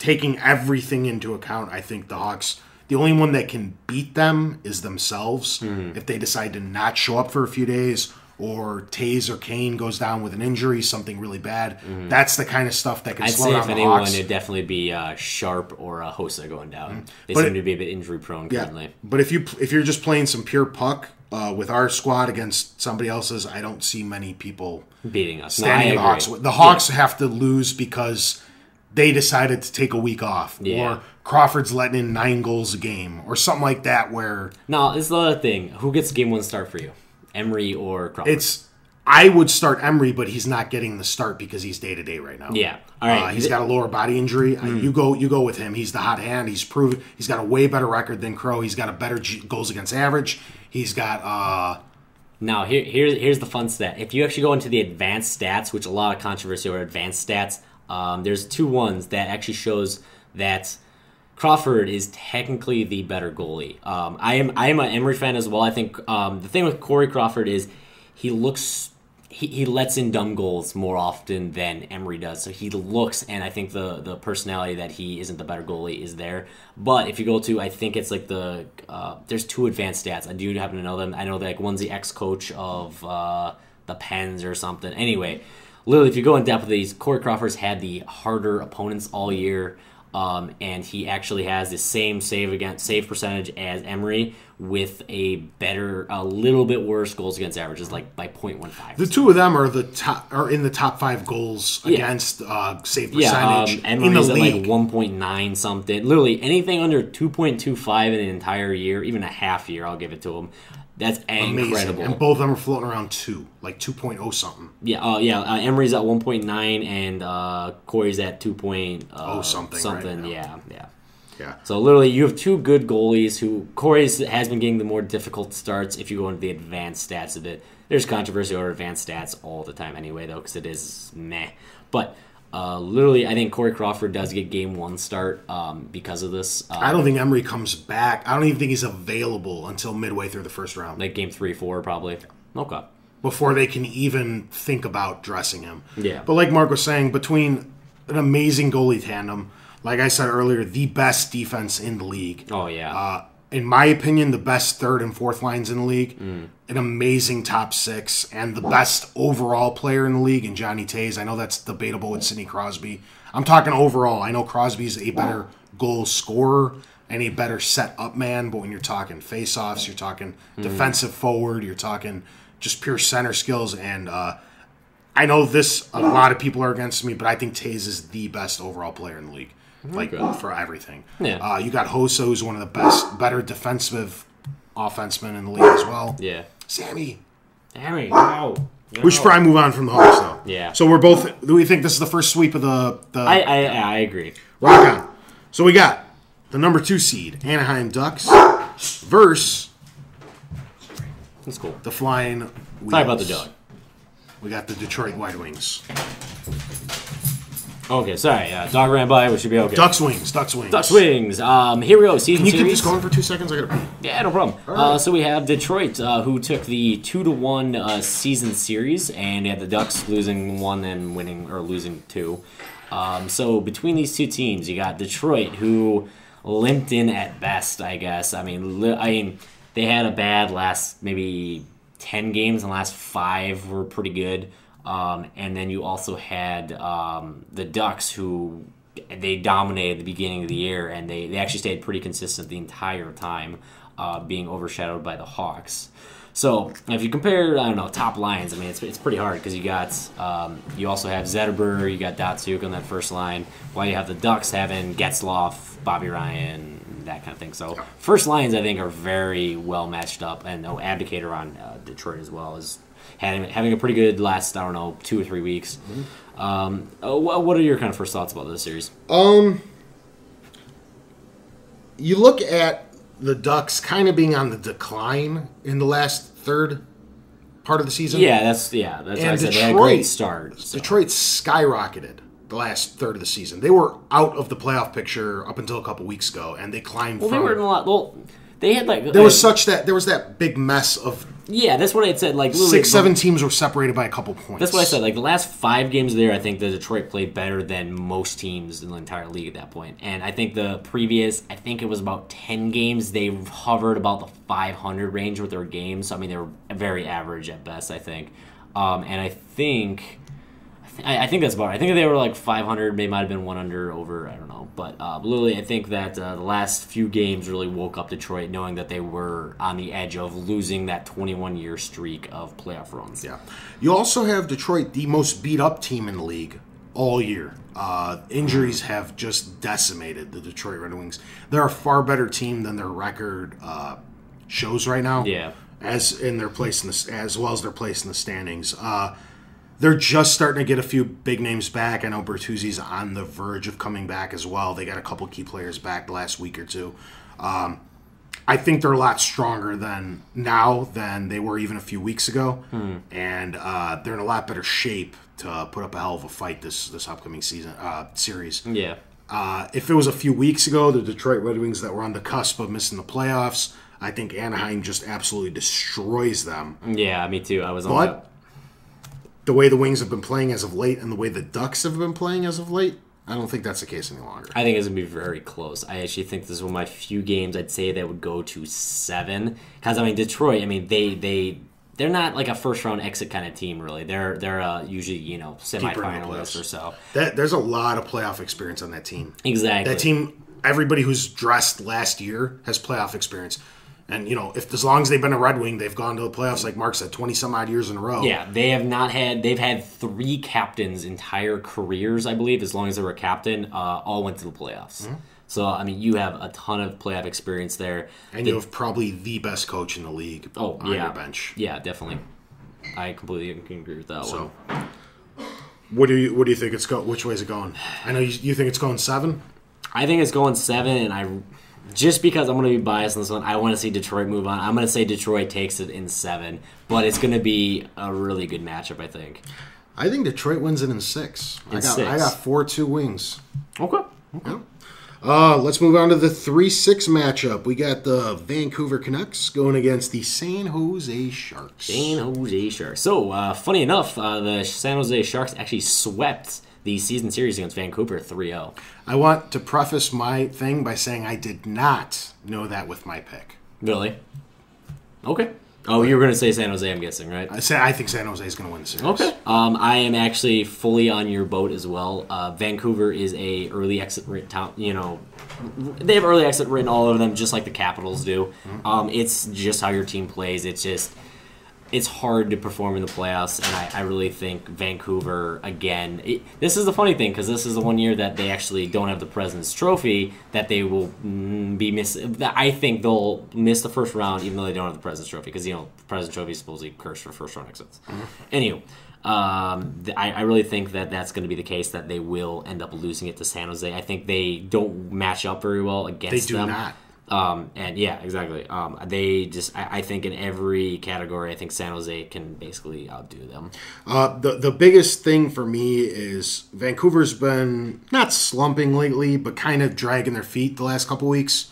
taking everything into account, I think the Hawks, the only one that can beat them is themselves. If they decide to not show up for a few days, or Taze or Kane goes down with an injury, something really bad. That's the kind of stuff that can slow down the Hawks. I'd say if anyone, it'd definitely be Sharp or Hossa going down. They seem to be a bit injury prone currently. But if you're just playing some pure puck with our squad against somebody else's, I don't see many people beating us. Standing the Hawks. The Hawks have to lose because they decided to take a week off, or Crawford's letting in 9 goals a game, or something like that. Where no, it's the other thing. Who gets game 1 start for you? Emery or Crawford? I would start Emery, but he's not getting the start because he's day-to-day right now. Yeah. All right. He's got a lower body injury. You go with him. He's the hot hand. He's proven he's got a way better record than Crow. He's got a better goals against average. He's got Now, here's the fun stat. If you actually go into the advanced stats, which a lot of controversy over advanced stats, there's 2 ones that actually shows that Crawford is technically the better goalie. I am an Emery fan as well. I think the thing with Corey Crawford is he lets in dumb goals more often than Emery does. So he looks, and I think the personality that he isn't the better goalie is there. But if you go to, I think it's like there's 2 advanced stats. I do happen to know them. I know that one's the ex-coach of the Pens or something. Anyway, literally, if you go in depth with these, Corey Crawford's had the harder opponents all year. And he actually has the same save percentage as Emery with a little bit worse goals against averages, like by 0.15. The 2 of them are in the top 5 goals against save percentage in the league. At like 1.9 something. Literally anything under 2.25 in an entire year, even a half year, I'll give it to him. That's incredible. Amazing. And both of them are floating around 2, like 2.0 something. Yeah, Emery's at 1.9 and Corey's at 2.0 something. Right now. Yeah. So literally, you have 2 good goalies who Corey's has been getting the more difficult starts. If you go into the advanced stats of it, there's controversy over advanced stats all the time anyway, though, because it is meh. But literally, I think Corey Crawford does get game 1 start because of this. I don't think Emery comes back. I don't even think he's available until midway through the first round. Like game 3, 4, probably. Okay. Before they can even think about dressing him. Yeah. But like Mark was saying, between an amazing goalie tandem, like I said earlier, the best defense in the league. Oh, yeah. In my opinion, the best 3rd and 4th lines in the league. An amazing top 6, and the best overall player in the league in Johnny Taze. I know that's debatable with Sidney Crosby. I'm talking overall. I know Crosby's a better goal scorer and a better set-up man, but when you're talking face-offs, you're talking defensive forward, you're talking just pure center skills, and I know a lot of people are against me, but I think Taze is the best overall player in the league. like for everything. Yeah. You got Hossa, who's one of the better defensive offensemen in the league as well. Yeah. Sammy. No. We should probably move on from the Hawks, though. Yeah. So we're both. Do we think this is the first sweep of the? I agree. Rock on. So we got the number 2 seed Anaheim Ducks versus That's cool. the Flying Wheels. Sorry about the dog. We got the Detroit White Wings. Okay, sorry. Dog ran by. We should be okay. Ducks Wings. Ducks Wings. Here we go. Season Can you series. keep this going for 2 seconds? I gotta pee. Yeah, no problem. Right. So we have Detroit, who took the 2-1 season series, and you have the Ducks losing 1 and winning or losing 2. So between these two teams, you got Detroit, who limped in at best, I guess. I mean, they had a bad last maybe 10 games, and the last 5 were pretty good. And then you also had the Ducks, who they dominated at the beginning of the year, and they actually stayed pretty consistent the entire time, being overshadowed by the Hawks. So if you compare, I don't know, top lines, I mean, it's pretty hard because you got you also have Zetterberg, you got Datsuk on that first line, while you have the Ducks having Getzlaf, Bobby Ryan, that kind of thing. So first lines, I think, are very well matched up, and Abdicator on Detroit as well is having a pretty good last, I don't know, 2 or 3 weeks. What are your kind of first thoughts about this series? You look at the Ducks kind of being on the decline in the last third part of the season. That's why I said they had a great start. So. Detroit skyrocketed the last third of the season. They were out of the playoff picture up until a couple weeks ago, and they climbed They were in a lot. Well, they had there was that big mess of that's what I had said. Like 6-7 teams were separated by a couple points. That's what I said. Like the last 5 games there, I think the Detroit played better than most teams in the entire league at that point. And I think the previous, I think it was about 10 games, they hovered about the 500 range with their games. So, I mean, they were very average at best, I think. And I think that's about right. I think they were like 500, they might have been 1 under, over, I don't know. But literally, I think that the last few games really woke up Detroit, knowing that they were on the edge of losing that 21-year streak of playoff runs. Yeah. You also have Detroit, the most beat-up team in the league all year. Injuries have just decimated the Detroit Red Wings. They're a far better team than their record shows right now. Yeah. As well as their place in the standings. They're just starting to get a few big names back. I know Bertuzzi's on the verge of coming back as well. They got a couple key players back the last week or two. I think they're a lot stronger than they were even a few weeks ago. And they're in a lot better shape to put up a hell of a fight this upcoming series. Yeah. If it was a few weeks ago, the Detroit Red Wings that were on the cusp of missing the playoffs, I think Anaheim just absolutely destroys them. Yeah, me too. I was on that. The way the Wings have been playing as of late and the way the Ducks have been playing as of late, I don't think that's the case any longer. I think it's going to be very close. I actually think this is one of my few games I'd say that would go to 7. Because, I mean, Detroit, I mean, they're not like a first-round exit kind of team, really. They're usually, semifinalists or so. There's a lot of playoff experience on that team. Exactly. That team, everybody who's dressed last year has playoff experience. And, as long as they've been a Red Wing, they've gone to the playoffs, like Mark said, 20-some-odd years in a row. Yeah, they've had 3 captains' entire careers, I believe, as long as they were a captain, all went to the playoffs. Mm-hmm. So, I mean, you have a ton of playoff experience there. And you have probably the best coach in the league on your bench. Yeah, definitely. I completely can agree with that one. What do you think which way is it going? I know you think it's going 7? I think it's going 7, and just because I'm going to be biased on this one, I want to see Detroit move on. I'm going to say Detroit takes it in 7, but it's going to be a really good matchup, I think. I think Detroit wins it in 6. I got 4-2 Wings. Okay. Yeah. Let's move on to the 3-6 matchup. We got the Vancouver Canucks going against the San Jose Sharks. So, funny enough, the San Jose Sharks actually swept the season series against Vancouver 3-0. I want to preface my thing by saying I did not know that with my pick. Really? Okay. Oh, you were going to say San Jose, I'm guessing, right? I think San Jose is going to win the series. Okay. I am actually fully on your boat as well. Vancouver is a early exit town. They have early exit written all over them, just like the Capitals do. Mm-hmm. It's just how your team plays. It's just it's hard to perform in the playoffs, and I really think Vancouver, again, this is the funny thing, because this is the one year that they actually don't have the President's Trophy, that they will be missing. I think they'll miss the first round, even though they don't have the President's Trophy, because, the President's Trophy is supposedly cursed for first round exits. Anywho, I really think that that's going to be the case, that they will end up losing it to San Jose. I think they don't match up very well against them. They do not. And yeah, exactly. I think in every category, I think San Jose can basically outdo them. The biggest thing for me is Vancouver's been not slumping lately, but kind of dragging their feet the last couple weeks.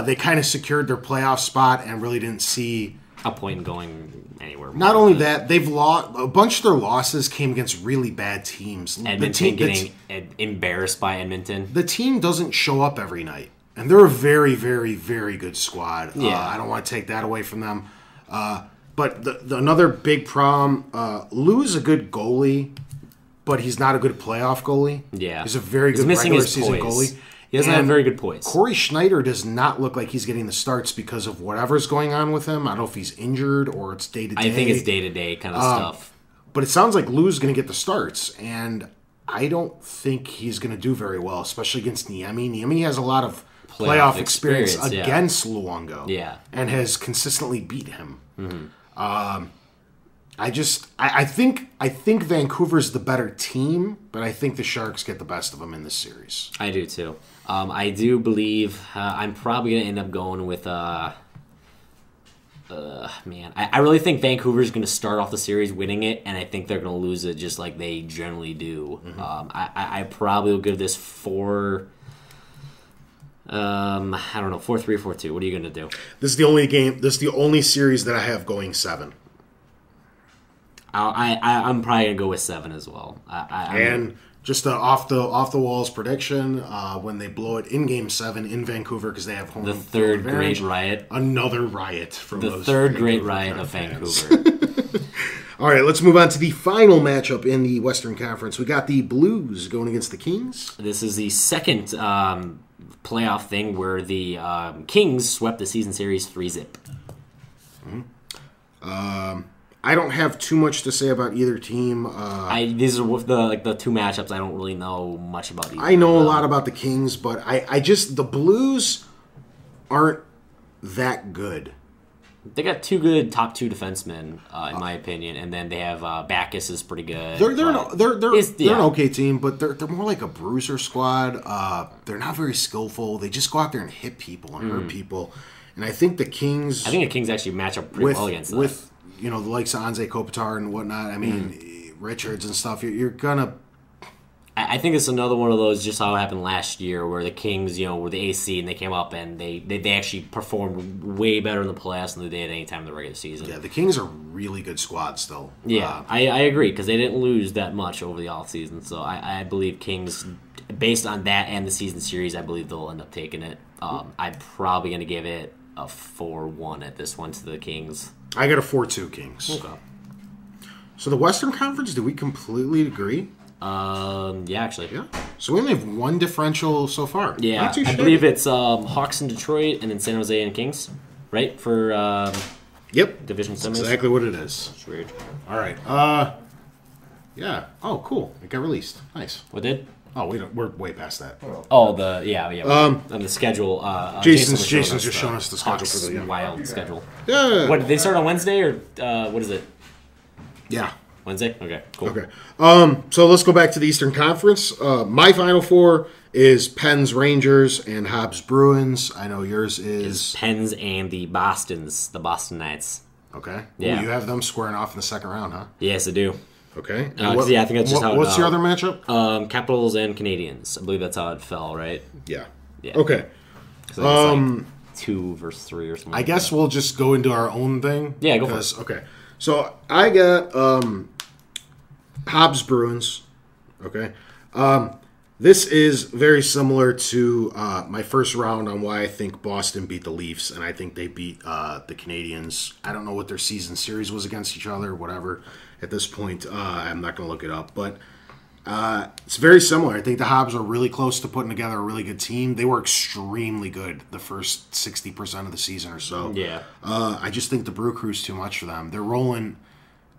They kind of secured their playoff spot and really didn't see a point in going anywhere. Not only that, they've lost a bunch of their losses came against really bad teams. Edmonton getting embarrassed by Edmonton. The team doesn't show up every night. And they're a very, very, very good squad. Yeah. I don't want to take that away from them. But another big problem, Lou's a good goalie, but he's not a good playoff goalie. Yeah. He's a very good regular season goalie. He doesn't have very good poise. Corey Schneider does not look like he's getting the starts because of whatever's going on with him. I don't know if he's injured or it's day-to-day. I think it's day-to-day kind of stuff. But it sounds like Lou's going to get the starts, and I don't think he's going to do very well, especially against Niemi. Niemi has a lot of playoff experience against Luongo. Yeah. And has consistently beat him. Mm-hmm. I think Vancouver's the better team, but I think the Sharks get the best of them in this series. I do too. I do believe I'm probably going to end up going with I really think Vancouver's going to start off the series winning it, and I think they're going to lose it just like they generally do. Mm-hmm. I probably will give this 4. I don't know, 4-3 or 4-2. What are you going to do? This is the only game. This is the only series that I have going 7. I'm probably going to go with 7 as well. And just off the walls prediction, when they blow it in Game 7 in Vancouver because they have home. The third great riot. Another riot from the those third great Vancouver riot of fans. Vancouver. All right, let's move on to the final matchup in the Western Conference. We got the Blues going against the Kings. This is the second playoff thing where the Kings swept the season series 3-0. I don't have too much to say about either team. These are the two matchups I don't really know much about either. I know a lot about the Kings, but the Blues aren't that good. They got two good top 2 defensemen, in my opinion, and then they have Backus is pretty good. They're an okay team, but they're more like a bruiser squad. They're not very skillful. They just go out there and hit people and hurt people. And I think the Kings actually match up pretty well against that. With the likes of Anze Kopitar and whatnot. I mean, Richards and stuff. You're gonna. I think it's another one of those, just how it happened last year, where the Kings, were the AC and they came up and they actually performed way better in the playoffs than they did at any time in the regular season. Yeah, the Kings are really good squad still. Yeah, I agree, because they didn't lose that much over the offseason. So I believe Kings, based on that and the season series, I believe they'll end up taking it. I'm probably going to give it a 4-1 at this one to the Kings. I got a 4-2 Kings. Okay. So the Western Conference, do we completely agree? Yeah, actually. Yeah. So we only have one differential so far. Yeah, I believe it's Hawks in Detroit and then San Jose and Kings, right? For yep, division semis. That's exactly what it is. It's weird. All right. Yeah. Oh, cool. It got released. Nice. What did? Oh, we're way past that. Oh, on the schedule. Jason's just showing us the schedule Hawks for the wild schedule. Yeah. What did they start on Wednesday or what is it? Yeah. Wednesday? Okay, cool. Okay. So let's go back to the Eastern Conference. My Final Four is Pens Rangers and Habs Bruins. I know yours is Pens and the Boston Knights. Okay. Yeah. Ooh, you have them squaring off in the second round, huh? Yes, I do. Okay. I think that's just how. What's your other matchup? Capitals and Canadians. I believe that's how it fell, right? Yeah. Yeah. Okay. Like 2 versus 3 or something. I guess we'll just go into our own thing. Yeah, go for it. Okay. So I got Habs Bruins. Okay. This is very similar to my first round on why I think Boston beat the Leafs, and I think they beat the Canadians. I don't know what their season series was against each other, whatever. At this point, I'm not going to look it up. But It's very similar. I think the Habs are really close to putting together a really good team. They were extremely good the first 60% of the season or so. Yeah. I just think the Brew Crew's too much for them. They're rolling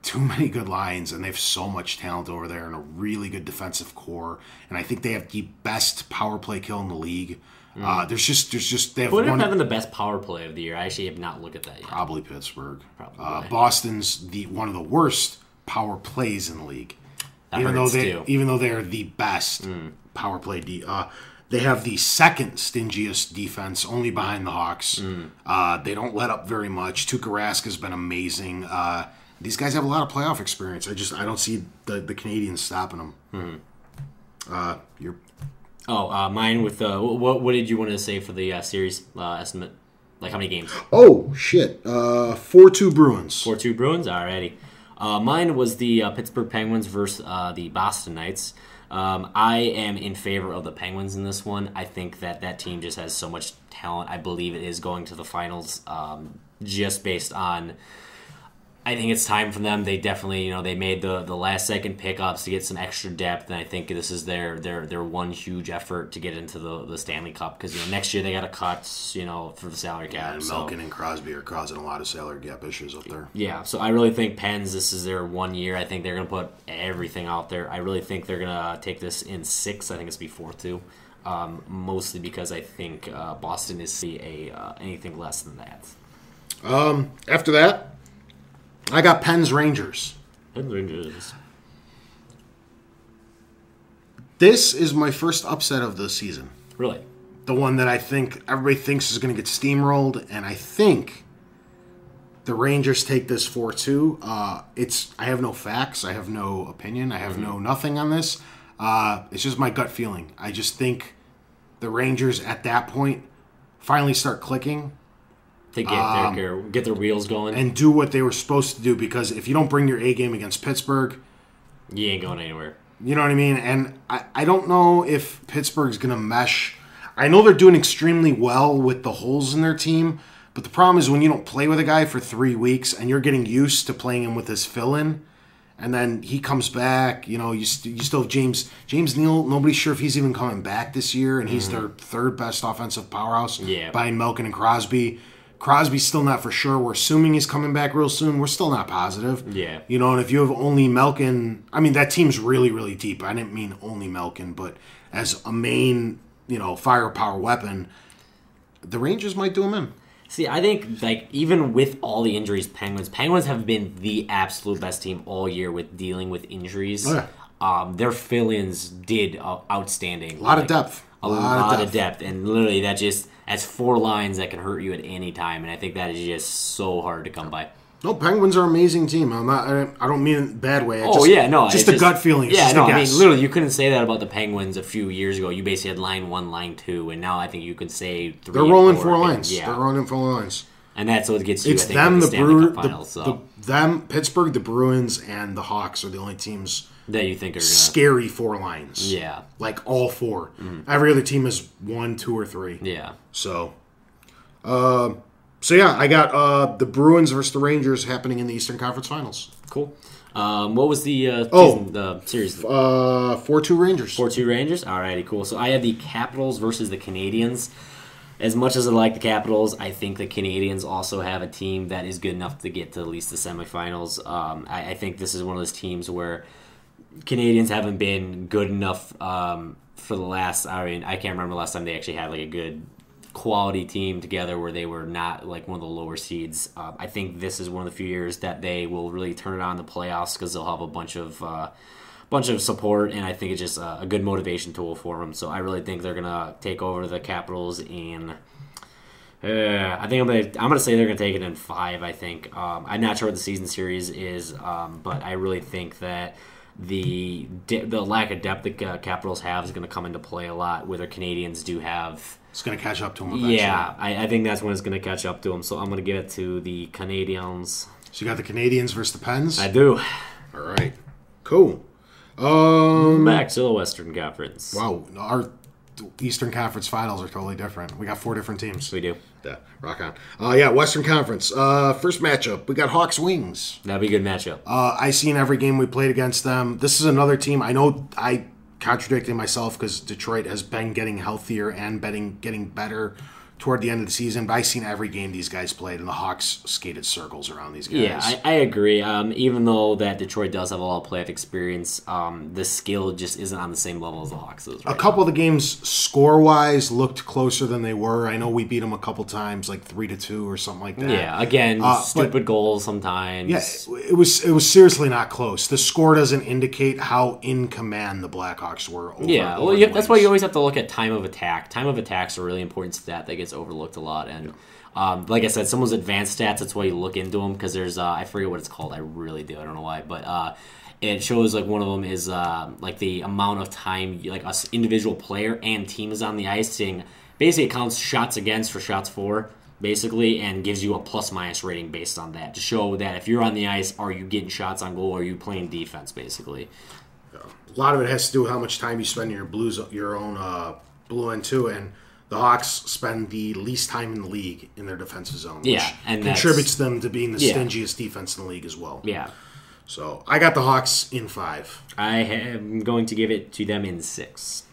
too many good lines, and they have so much talent over there and a really good defensive core. And I think they have the best power play kill in the league. There's just they have Who ended up one. having the best power play of the year? I actually have not looked at that yet. Probably Pittsburgh. Probably. Boston's one of the worst power plays in the league. That Even hurts, though they are the best power play, they have the second stingiest defense, only behind the Hawks. They don't let up very much. Tuukka Rask has been amazing. These guys have a lot of playoff experience. I don't see the Canadians stopping them. Mine with what did you want to say for the series estimate? Like how many games? Oh shit! 4-2 Bruins. 4-2 Bruins. Alrighty. Mine was the Pittsburgh Penguins versus the Boston Knights. I am in favor of the Penguins in this one. I think that team just has so much talent. I believe it is going to the finals just based on... I think it's time for them. They definitely, they made the last second pickups to get some extra depth, and I think this is their one huge effort to get into the Stanley Cup because next year they got to cut for the salary cap. And Malkin and Crosby are causing a lot of salary gap issues up there. Yeah, so I really think Pens, this is their 1 year. I think they're going to put everything out there. I really think they're going to take this in 6. I think it's be 4-2, mostly because I think Boston is anything less than that. After that, I got Pens Rangers. Pens Rangers. This is my first upset of the season. Really? The one that I think everybody thinks is going to get steamrolled, and I think the Rangers take this 4-2. I have no facts. I have no opinion. I have no nothing on this. It's just my gut feeling. I just think the Rangers at that point finally start clicking. To get their wheels going. And do what they were supposed to do, because if you don't bring your A game against Pittsburgh, you ain't going anywhere. You know what I mean? And I don't know if Pittsburgh's going to mesh. I know they're doing extremely well with the holes in their team, but the problem is when you don't play with a guy for 3 weeks and you're getting used to playing him with his fill-in, and then he comes back, you still have James Neal. Nobody's sure if he's even coming back this year, and he's their third best offensive powerhouse behind Malkin and Crosby. Crosby's still not for sure. We're assuming he's coming back real soon. We're still not positive. Yeah. And if you have only Malkin... I mean, that team's really, really deep. I didn't mean only Malkin, but as a main, firepower weapon, the Rangers might do him in. See, I think, even with all the injuries, Penguins have been the absolute best team all year with dealing with injuries. Oh, yeah. Their fill-ins did outstanding. A lot of depth. A lot of depth. And literally, that's 4 lines that can hurt you at any time, and I think that is just so hard to come by. No, Penguins are an amazing team. I don't mean it in a bad way. Just a gut feeling. Literally, you couldn't say that about the Penguins a few years ago. You basically had line 1, line 2, and now I think you can say 3. They're rolling 4 4 lines. Yeah. They're rolling 4 lines. And that's what gets you. It's I think, them, the Stanley Cup Finals, Pittsburgh, the Bruins, and the Hawks are the only teams that you think are gonna... scary 4 lines. Yeah, like all 4. Every other team is 1, 2, or 3. Yeah. So yeah, I got the Bruins versus the Rangers happening in the Eastern Conference Finals. Cool. What was the series? 4-2 Rangers. 4-2 Rangers. Alrighty, cool. So I had the Capitals versus the Canadiens. As much as I like the Capitals, I think the Canadiens also have a team that is good enough to get to at least the semifinals. I think this is one of those teams where Canadiens haven't been good enough for the last... I can't remember the last time they actually had a good quality team together where they were not one of the lower seeds. I think this is one of the few years that they will really turn it on in the playoffs because they'll have a bunch of support, and I think it's just a good motivation tool for them. So I really think they're gonna take over the Capitals in. I think I'm gonna say they're gonna take it in 5. I think I'm not sure what the season series is, but I really think that the lack of depth the Capitals have is gonna come into play a lot. Where the Canadians do have. It's going to catch up to them eventually. Yeah, I think that's when it's going to catch up to them. So I'm going to give it to the Canadiens. So you got the Canadiens versus the Pens? I do. All right. Cool. Back to the Western Conference. Wow. Our Eastern Conference Finals are totally different. We got 4 different teams. We do. Yeah, rock on. Yeah, Western Conference. First matchup, we got Hawks Wings. That'd be a good matchup. I seen every game we played against them. This is another team. I know I contradicting myself because Detroit has been getting healthier and getting better toward the end of the season, but I seen every game these guys played, and the Hawks skated circles around these guys. Yeah, I agree. Even though that Detroit does have a lot of playoff experience, the skill just isn't on the same level as the Hawks is. A couple of the games, score-wise, looked closer than they were. I know we beat them a couple times, like 3-2 or something like that. Yeah, again, stupid goals sometimes. Yeah, it was seriously not close. The score doesn't indicate how in command the Blackhawks were. That's why you always have to look at time of attack. Time of attack's a really important stat that gets overlooked a lot, and like I said, some of those advanced stats, that's why you look into them, because there's I forget what it's called. I really do. I don't know why, but it shows like one of them is like the amount of time like an individual player and team is on the ice. Saying basically it counts shots against for shots for, basically, and gives you a plus-minus rating based on that to show that if you're on the ice, are you getting shots on goal, or are you playing defense, basically. A lot of it has to do with how much time you spend in your own blue end too, and the Hawks spend the least time in the league in their defensive zone, which and contributes them to being the stingiest defense in the league as well. Yeah. So I got the Hawks in 5. I am going to give it to them in 6.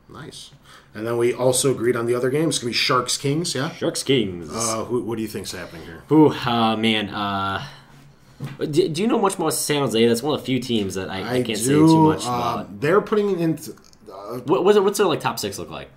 Nice. And then we also agreed on the other game. It's going to be Sharks Kings, yeah? Sharks Kings. What do you think's happening here? Man. Do you know much about San Jose? That's one of the few teams that I can't say too much about. They're putting in... what's their top 6 look like?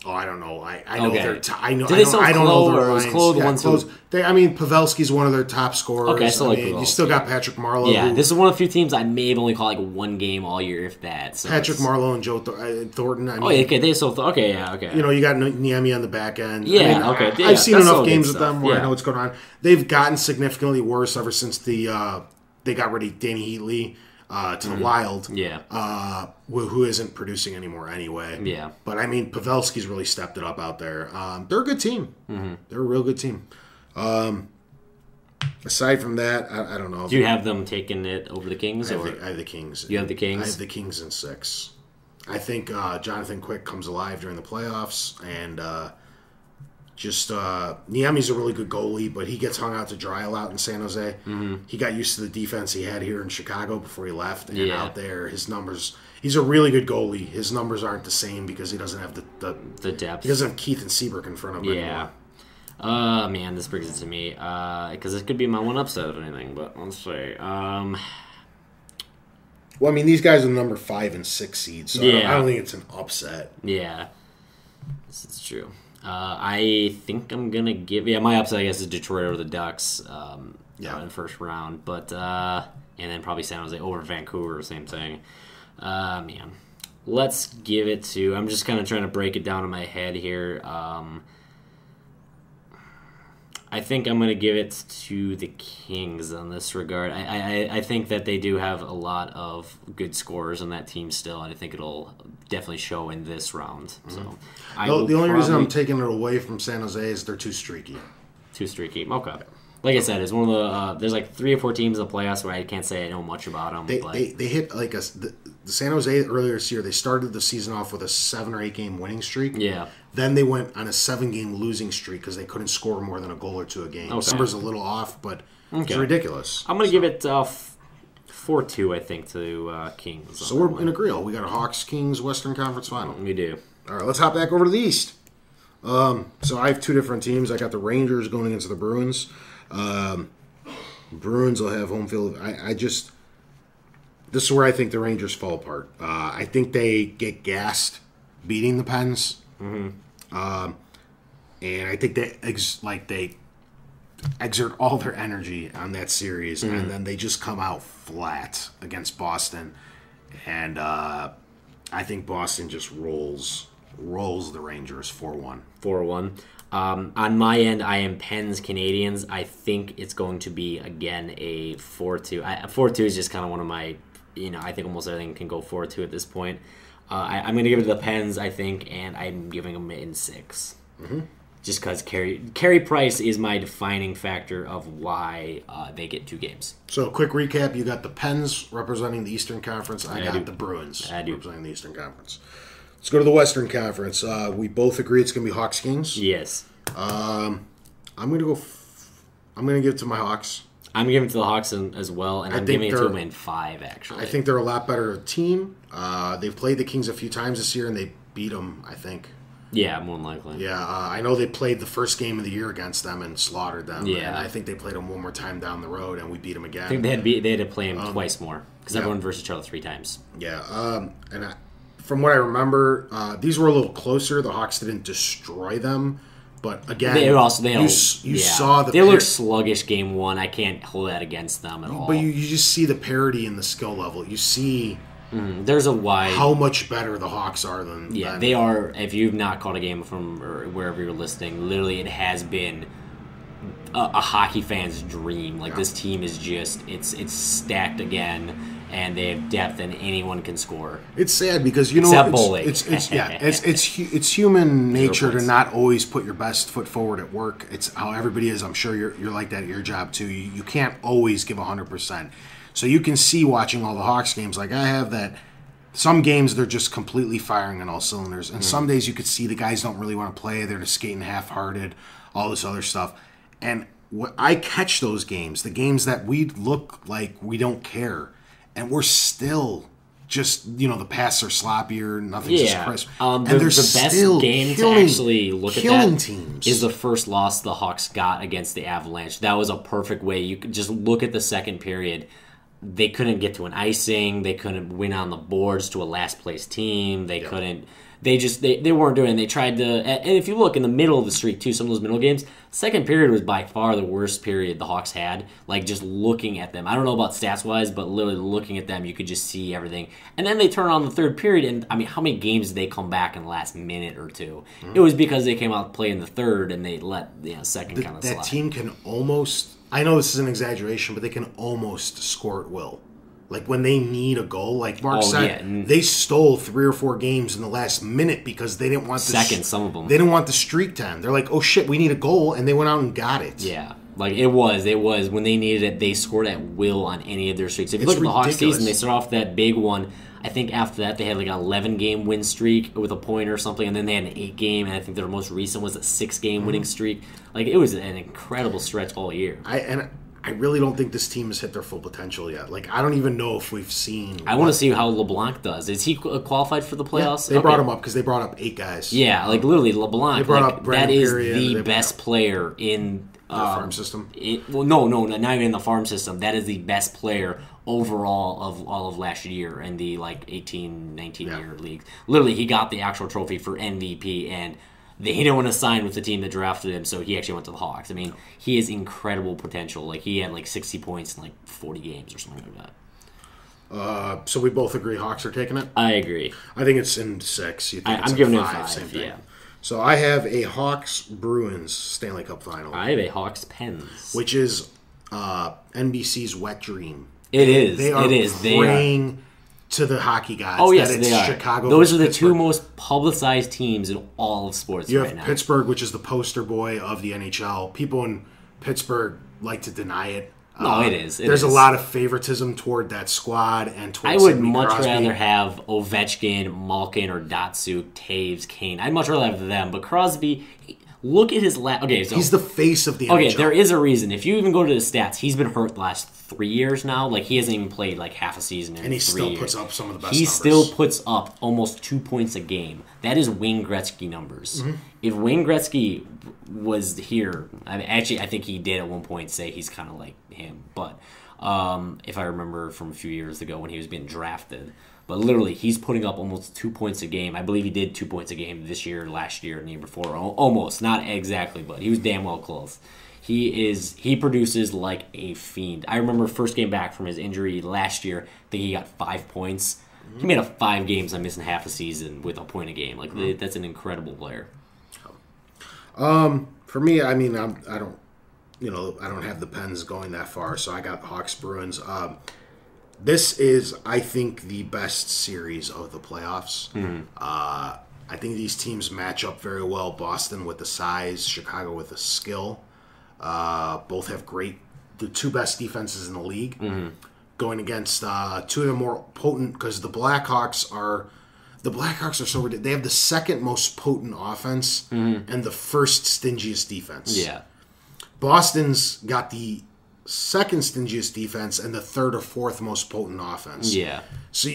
Oh, I don't know. I know they're. I know. Did they sell I don't know their or was Clo the ones who? Pavelski's one of their top scorers. Okay, I still like Pavelski. You still got Patrick Marleau. Yeah, this is one of the few teams I may have only caught like one game all year, if that. So Patrick Marleau and Joe Thornton. Okay, they still. Okay, yeah, okay. You know, you got Niemi on the back end. Yeah, I've seen enough games with them where I know what's going on. They've gotten significantly worse ever since they got rid of Danny Heatley. To the Wild, who isn't producing anymore anyway. Yeah. But, I mean, Pavelski's really stepped it up out there. They're a good team. Mm-hmm. They're a real good team. Aside from that, I don't know. Do you have them taking it over the Kings? I have the Kings. You have the Kings? I have the Kings in 6. I think Jonathan Quick comes alive during the playoffs, and Niemi's a really good goalie, but he gets hung out to dry a lot in San Jose. Mm-hmm. He got used to the defense he had here in Chicago before he left, and out there, his numbers. He's a really good goalie. His numbers aren't the same because he doesn't have the depth. He doesn't have Keith and Seabrook in front of him anymore. Man, this brings it to me because this could be my one upset of anything, but let's see. Well, I mean, these guys are number 5 and 6 seeds, so I don't think it's an upset. Yeah, this is true. I think I'm going to give... Yeah, my upset, I guess, is Detroit over the Ducks in the first round. But and then probably San Jose over Vancouver, same thing. Man, let's give it to... I'm just kind of trying to break it down in my head here. I think I'm going to give it to the Kings in this regard. I think that they do have a lot of good scorers on that team still, and I think it'll definitely show in this round. So, the only reason I'm taking it away from San Jose is they're too streaky. Too streaky. Okay. Like I said, it's one of the there's like 3 or 4 teams in the playoffs where I can't say I know much about them. They hit like the San Jose earlier this year. They started the season off with a 7 or 8 game winning streak. Yeah. Then they went on a 7 game losing streak because they couldn't score more than a goal or 2 a game. Okay. Numbers a little off, but it's ridiculous. I'm going to give it 4-2, I think, to Kings. So we're in agreement. We got a Hawks-Kings Western Conference Final. We do. All right, let's hop back over to the East. So I have 2 different teams. I got the Rangers going against the Bruins. Bruins will have home field. This is where I think the Rangers fall apart. I think they get gassed beating the Pens. Mm-hmm. And I think they exert all their energy on that series, and then they just come out flat against Boston. And I think Boston just rolls the Rangers 4-1. 4-1. On my end, I am Pens Canadians. I think it's going to be, again, a 4-2. 4-2 is just kind of one of my, I think almost everything can go 4-2 at this point. I'm going to give it to the Pens, I think, and I'm giving them in 6. Mm-hmm. Just because Carey Price is my defining factor of why they get 2 games. So, quick recap. You got the Pens representing the Eastern Conference. I got the Bruins representing the Eastern Conference. Let's go to the Western Conference. We both agree it's going to be Hawks Kings. Yes. I'm gonna go. I'm gonna give it to my Hawks. I'm giving it to the Hawks as well, and I'm giving it to them in 5, actually. I think they're a lot better team. They've played the Kings a few times this year, and they beat them, I think. Yeah, more than likely. Yeah, I know they played the first game of the year against them and slaughtered them. Yeah. And I think they played them one more time down the road, and we beat them again. I think they had to play them twice more, because everyone versus each other 3 times. Yeah, from what I remember, these were a little closer. The Hawks didn't destroy them. But again, you saw the... They looked sluggish game 1. I can't hold that against them at all. But you just see the parity in the skill level. You see there's a wide... how much better the Hawks are than... Yeah, they are. If you've not caught a game from or wherever you're listening, literally it has been a hockey fan's dream. Like, this team is just... It's stacked again. And they have depth, and anyone can score. It's sad because it's human nature to not always put your best foot forward at work. It's how everybody is. I'm sure you're like that at your job too. You can't always give 100%. So you can see watching all the Hawks games. Like I have that. Some games they're just completely firing on all cylinders, and some days you could see the guys don't really want to play. They're just skating half-hearted, all this other stuff. And I catch those games, the games that we look like we don't care. And we're still just, the passes are sloppier, nothing's just crisp. And the best game to actually look at that teams. Is the first loss the Hawks got against the Avalanche. That was a perfect way. You could just look at the second period. They couldn't get to an icing. They couldn't win on the boards to a last-place team. They couldn't... They weren't doing it. They tried to... And if you look in the middle of the streak, too, some of those middle games, second period was by far the worst period the Hawks had. Like, just looking at them. I don't know about stats-wise, but literally looking at them, you could just see everything. And then they turn on the third period, and, I mean, how many games did they come back in the last minute or two? It was because they came out playing the third, and they let second kind of slide. That team can almost... I know this is an exaggeration, but they can almost score at will. Like, when they need a goal, like Mark said, they stole 3 or 4 games in the last minute because they didn't want some of them. They didn't want the streak to end. They're like, oh, shit, we need a goal, and they went out and got it. Yeah. Like, it was. When they needed it, they scored at will on any of their streaks. If you look at the Hawks season, they start off that big one. I think after that, they had like an 11-game win streak with a point or something, and then they had an 8-game, and I think their most recent was a 6-game winning streak. Like, it was an incredible stretch all year. I really don't think this team has hit their full potential yet. Like, I don't even know if we've seen... I want to see how LeBlanc does. Is he qualified for the playoffs? Yeah, they brought him up because they brought up 8 guys. Yeah, like, literally, LeBlanc. They brought up that is the best player in... the farm system? No, not even in the farm system. That is the best player overall of all of last year in the, 18, 19-year league. Literally, he got the actual trophy for MVP, and... He didn't want to sign with the team that drafted him, so he actually went to the Hawks. I mean, he has incredible potential. Like, he had 60 points in 40 games or something like that. So we both agree Hawks are taking it? I agree. I think it's in 6. You think I'm giving it 5. Same thing. Yeah. So I have a Hawks Bruins Stanley Cup final. I have a Hawks Pens, which is NBC's wet dream. It is. They are praying to the hockey gods. Oh, yes, that it's they are. Chicago. Those are the 2 most publicized teams in all of sports you right have now. Pittsburgh, which is the poster boy of the NHL. People in Pittsburgh like to deny it. No, it is. There's a lot of favoritism toward that squad and toward I would Sidney much Crosby. rather have Ovechkin, Malkin, or Datsuk, Taves, Kane. I'd much rather have them. But Crosby, look at his last... Okay, so... He's the face of the NHL. Okay, there is a reason. If you even go to the stats, he's been hurt the last 3 years now. Like, he hasn't even played, half a season in 3 years. And he still puts up some of the best numbers. He still puts up almost 2 points a game. That is Wayne Gretzky numbers. Mm-hmm. If Wayne Gretzky was here... I think he did at one point say he's kind of like him. But if I remember from a few years ago when he was being drafted... But literally, he's putting up almost 2 points a game. I believe he did 2 points a game this year, last year, and the year before. Almost. Not exactly, but he was damn well close. He produces like a fiend. I remember first game back from his injury last year, I think he got 5 points. He made up 5 games on missing half a season with a point a game. Like, that's an incredible player. For me, I mean, I don't have the Pens going that far, so I got Hawks Bruins. This is, I think, the best series of the playoffs. Mm-hmm. I think these teams match up very well. Boston with the size, Chicago with the skill. Both have the 2 best defenses in the league. Mm-hmm. Going against 2 of the more potent, because the Blackhawks the Blackhawks are so ridiculous. They have the second most potent offense and the first stingiest defense. Yeah. Boston's got the second stingiest defense and the third or fourth most potent offense. Yeah. So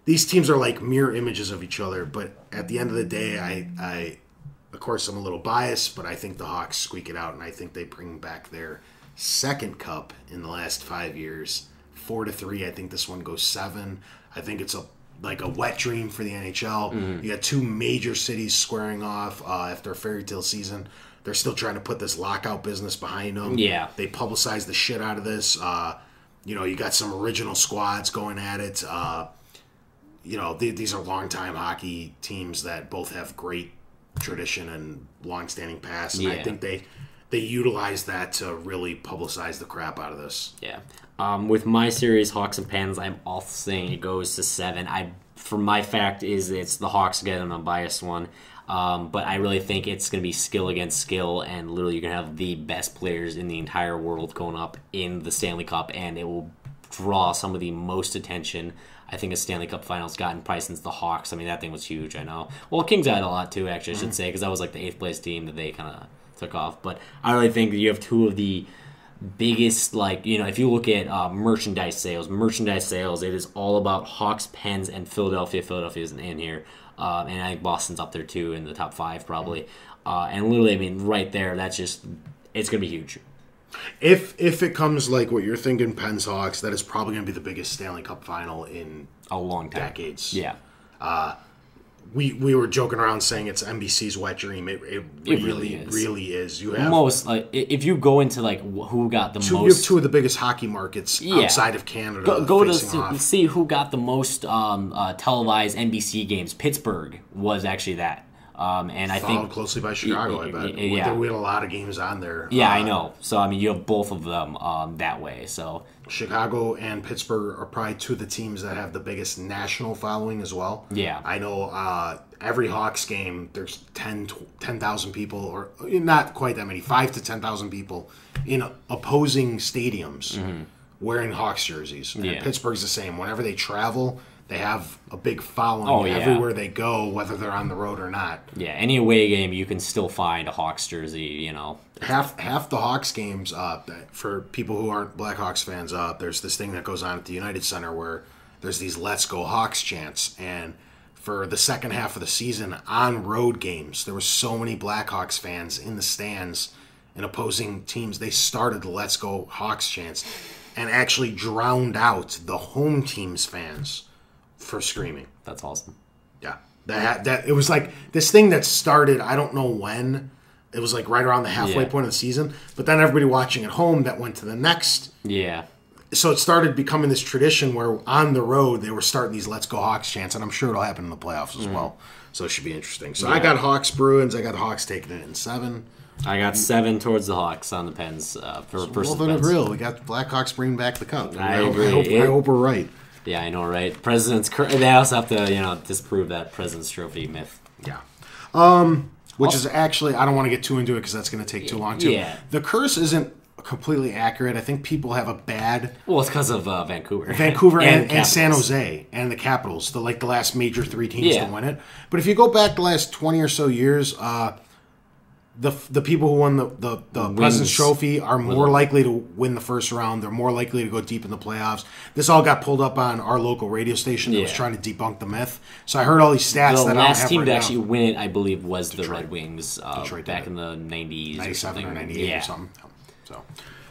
these teams are like mirror images of each other, but at the end of the day, I of course I'm a little biased, but I think the Hawks squeak it out, and I think they bring back their second cup in the last 5 years, 4-3. I think this one goes 7. I think it's a wet dream for the NHL. You got two major cities squaring off after a fairy tale season. They're still trying to put this lockout business behind them. Yeah. They publicize the shit out of this. You got some original squads going at it. These are longtime hockey teams that both have great tradition and long-standing past. And I think they utilize that to really publicize the crap out of this. Yeah. With my series, Hawks and Pens, I'm also saying it goes to 7. For my fact is it's the Hawks again, and I'm a biased one. But I really think it's going to be skill against skill, and literally you're going to have the best players in the entire world going up in the Stanley Cup, and it will draw some of the most attention I think a Stanley Cup Finals gotten probably since the Hawks. I mean, that thing was huge, I know. Well, Kings had a lot too, actually, I should say, because that was like the 8th place team that they kind of took off. But I really think that you have two of the biggest, if you look at merchandise sales, it is all about Hawks, Pens, and Philadelphia. Philadelphia isn't in here. And I think Boston's up there too in the top 5 probably. And literally, I mean, right there, it's going to be huge. If it comes like what you're thinking, Pens Hawks, that is probably going to be the biggest Stanley Cup final in a long time. Decades. Yeah. We were joking around saying it's NBC's wet dream. It really is. You have most if you go into who got the most. You have two of the biggest hockey markets outside of Canada. Go to see who got the most televised NBC games. Pittsburgh was actually that. And I think closely by Chicago. I bet. We had a lot of games on there. Yeah, I know. So I mean, you have both of them that way. So Chicago and Pittsburgh are probably two of the teams that have the biggest national following as well. Yeah, I know. Every Hawks game, there's 10,000 people, or not quite that many, 5,000 to 10,000 people in opposing stadiums wearing Hawks jerseys. And Pittsburgh's the same. Whenever they travel, they have a big following everywhere they go, whether they're on the road or not. Yeah, any away game, you can still find a Hawks jersey, Half the Hawks games, for people who aren't Blackhawks fans, there's this thing that goes on at the United Center where there's these Let's Go Hawks chants. And for the second half of the season, on road games, there were so many Blackhawks fans in the stands in opposing teams. They started the Let's Go Hawks chants and actually drowned out the home team's fans for screaming. That's awesome. Yeah. That it was like this thing that started, I don't know when. It was like right around the halfway point of the season. But then everybody watching at home, that went to the next. Yeah. So it started becoming this tradition where on the road they were starting these Let's Go Hawks chants, and I'm sure it'll happen in the playoffs as well. So it should be interesting. So I got Hawks Bruins. I got Hawks taking it in 7. I got 7 towards the Hawks on the Pens versus the Pens. Real. We got Blackhawks bringing back the cup. I agree. I hope we're right. Yeah, I know, right? They also have to, disprove that President's Trophy myth. Yeah. Which is actually, I don't want to get too into it because that's going to take too long, too. Yeah. The curse isn't completely accurate. I think people have a bad... Well, it's because of Vancouver. and San Jose and the Capitals, the last major 3 teams to win it. But if you go back the last 20 or so years... The people who won the President's Trophy are more likely to win the first round. They're more likely to go deep in the playoffs. This all got pulled up on our local radio station that was trying to debunk the myth. So I heard all these stats. The last team to actually win it, I believe, was the Red Wings back in the 90s 97 or something. or 98 or something.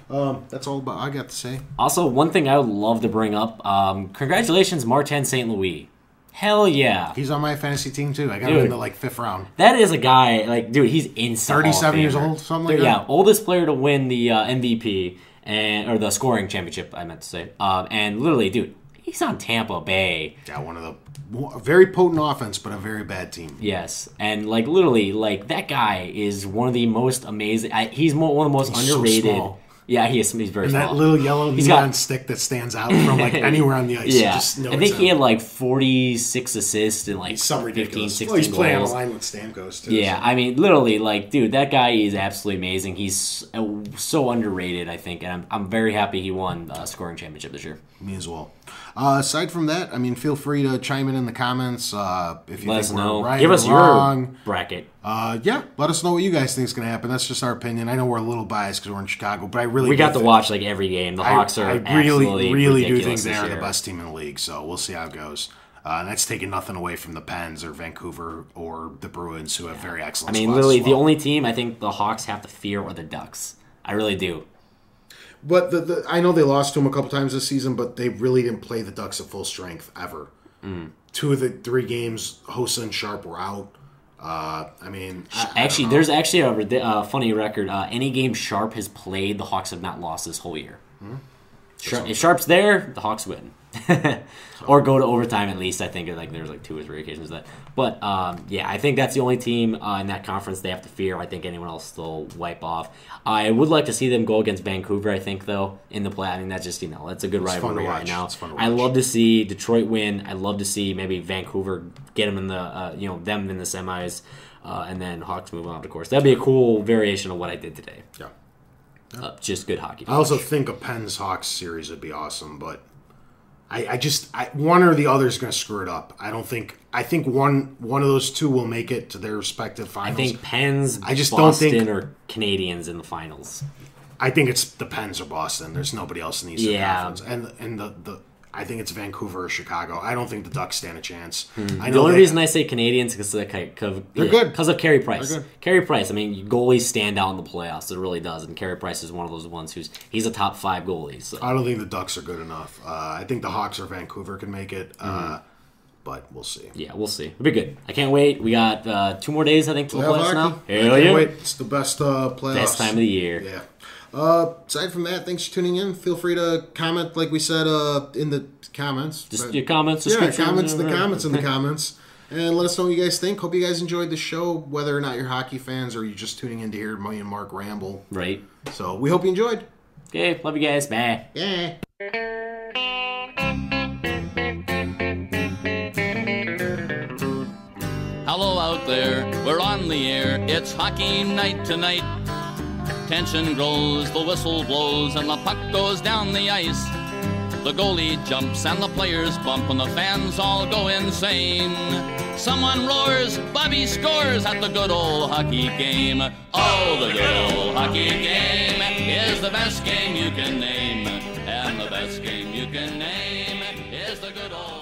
So that's all I got to say. Also, one thing I would love to bring up, congratulations, Martin St. Louis. Hell yeah. He's on my fantasy team, too. I got him in the 5th round. That is a guy, he's insane. 37 years old, something like that? Yeah, oldest player to win the MVP, or the scoring championship, I meant to say. And literally, dude, he's on Tampa Bay. Yeah, one of the very potent offense, but a very bad team. Yes, and literally, that guy is one of the most amazing. He's one of the most underrated. So small. Yeah, he's very And small. that little yellow neon stick that stands out from like anywhere on the ice. Yeah, Just know I think it's he him. had like 46 assists and like Some 15, ridiculous. 16 Well, he's playing on goals. a line with Stamkos too. Yeah, so. I mean, literally, like, dude, that guy is absolutely amazing. He's so underrated, I think, and I'm very happy he won the scoring championship this year. Me as well. Aside from that, I mean, feel free to chime in the comments if you Let us think we're know. right Give or us wrong. your bracket. Yeah, let us know what you guys think is going to happen. That's just our opinion. I know we're a little biased because we're in Chicago, but I really We got do to think- watch like every game. The Hawks are I absolutely really do think ridiculous they this are the year. best team in the league. So we'll see how it goes. And that's taking nothing away from the Pens or Vancouver or the Bruins, who have very excellent. I mean, squads literally, as well. the only team I think the Hawks have to fear are the Ducks. I really do. But I know they lost to them a couple times this season, but they really didn't play the Ducks at full strength ever. 2 of the 3 games, Hossa and Sharp were out. I mean, Actually, there's actually a funny record. Any game Sharp has played, the Hawks have not lost this whole year. If Sharp's there, the Hawks win. Or go to overtime at least. I think like there's like 2 or 3 occasions of that. But yeah, I think that's the only team in that conference they have to fear. I think anyone else they'll wipe off. I would like to see them go against Vancouver. I think though in the play. I mean that's just that's a good rivalry right now. It's fun to I watch. love to see Detroit win. I love to see maybe Vancouver get them in the them in the semis, and then Hawks move on. Of course, that'd be a cool variation of what I did today. Yeah. Just good hockey. I also think a Pens Hawks series would be awesome, but I one or the other is going to screw it up. I think one of those 2 will make it to their respective finals. I think Pens, I just Boston, don't think- or Canadians in the finals. I think it's the Pens or Boston. There's nobody else in the Eastern Yeah. Conference, and the I think it's Vancouver or Chicago. I don't think the Ducks stand a chance. I The know only they- reason I say Canadians is because They're good. Because of Carey Price. They're good. Carey Price. I mean, goalies stand out in the playoffs. It really does. And Carey Price is one of those ones he's a top 5 goalie. So. I don't think the Ducks are good enough. I think the Hawks or Vancouver can make it, Mm-hmm. but we'll see. Yeah, we'll see. It'll be good. I can't wait. We got 2 more days, I think, till the Playoff playoffs now. hockey? Hell I can't yeah. wait. It's the best playoffs. Best time of the year. Yeah. Aside from that, thanks for tuning in. Feel free to comment, like we said, in the comments. Just your comments, Yeah, description, comments in the whatever. comments in the comments. And let us know what you guys think. Hope you guys enjoyed the show, whether or not you're hockey fans or you're just tuning in to hear me and Mark ramble. Right. So we hope you enjoyed. Okay, love you guys. Bye. Yeah. Hello out there, we're on the air. It's hockey night tonight. Tension grows, the whistle blows, and the puck goes down the ice. The goalie jumps and the players bump, and the fans all go insane. Someone roars, Bobby scores at the good old hockey game. Oh, the good old hockey game is the best game you can name. And the best game you can name is the good old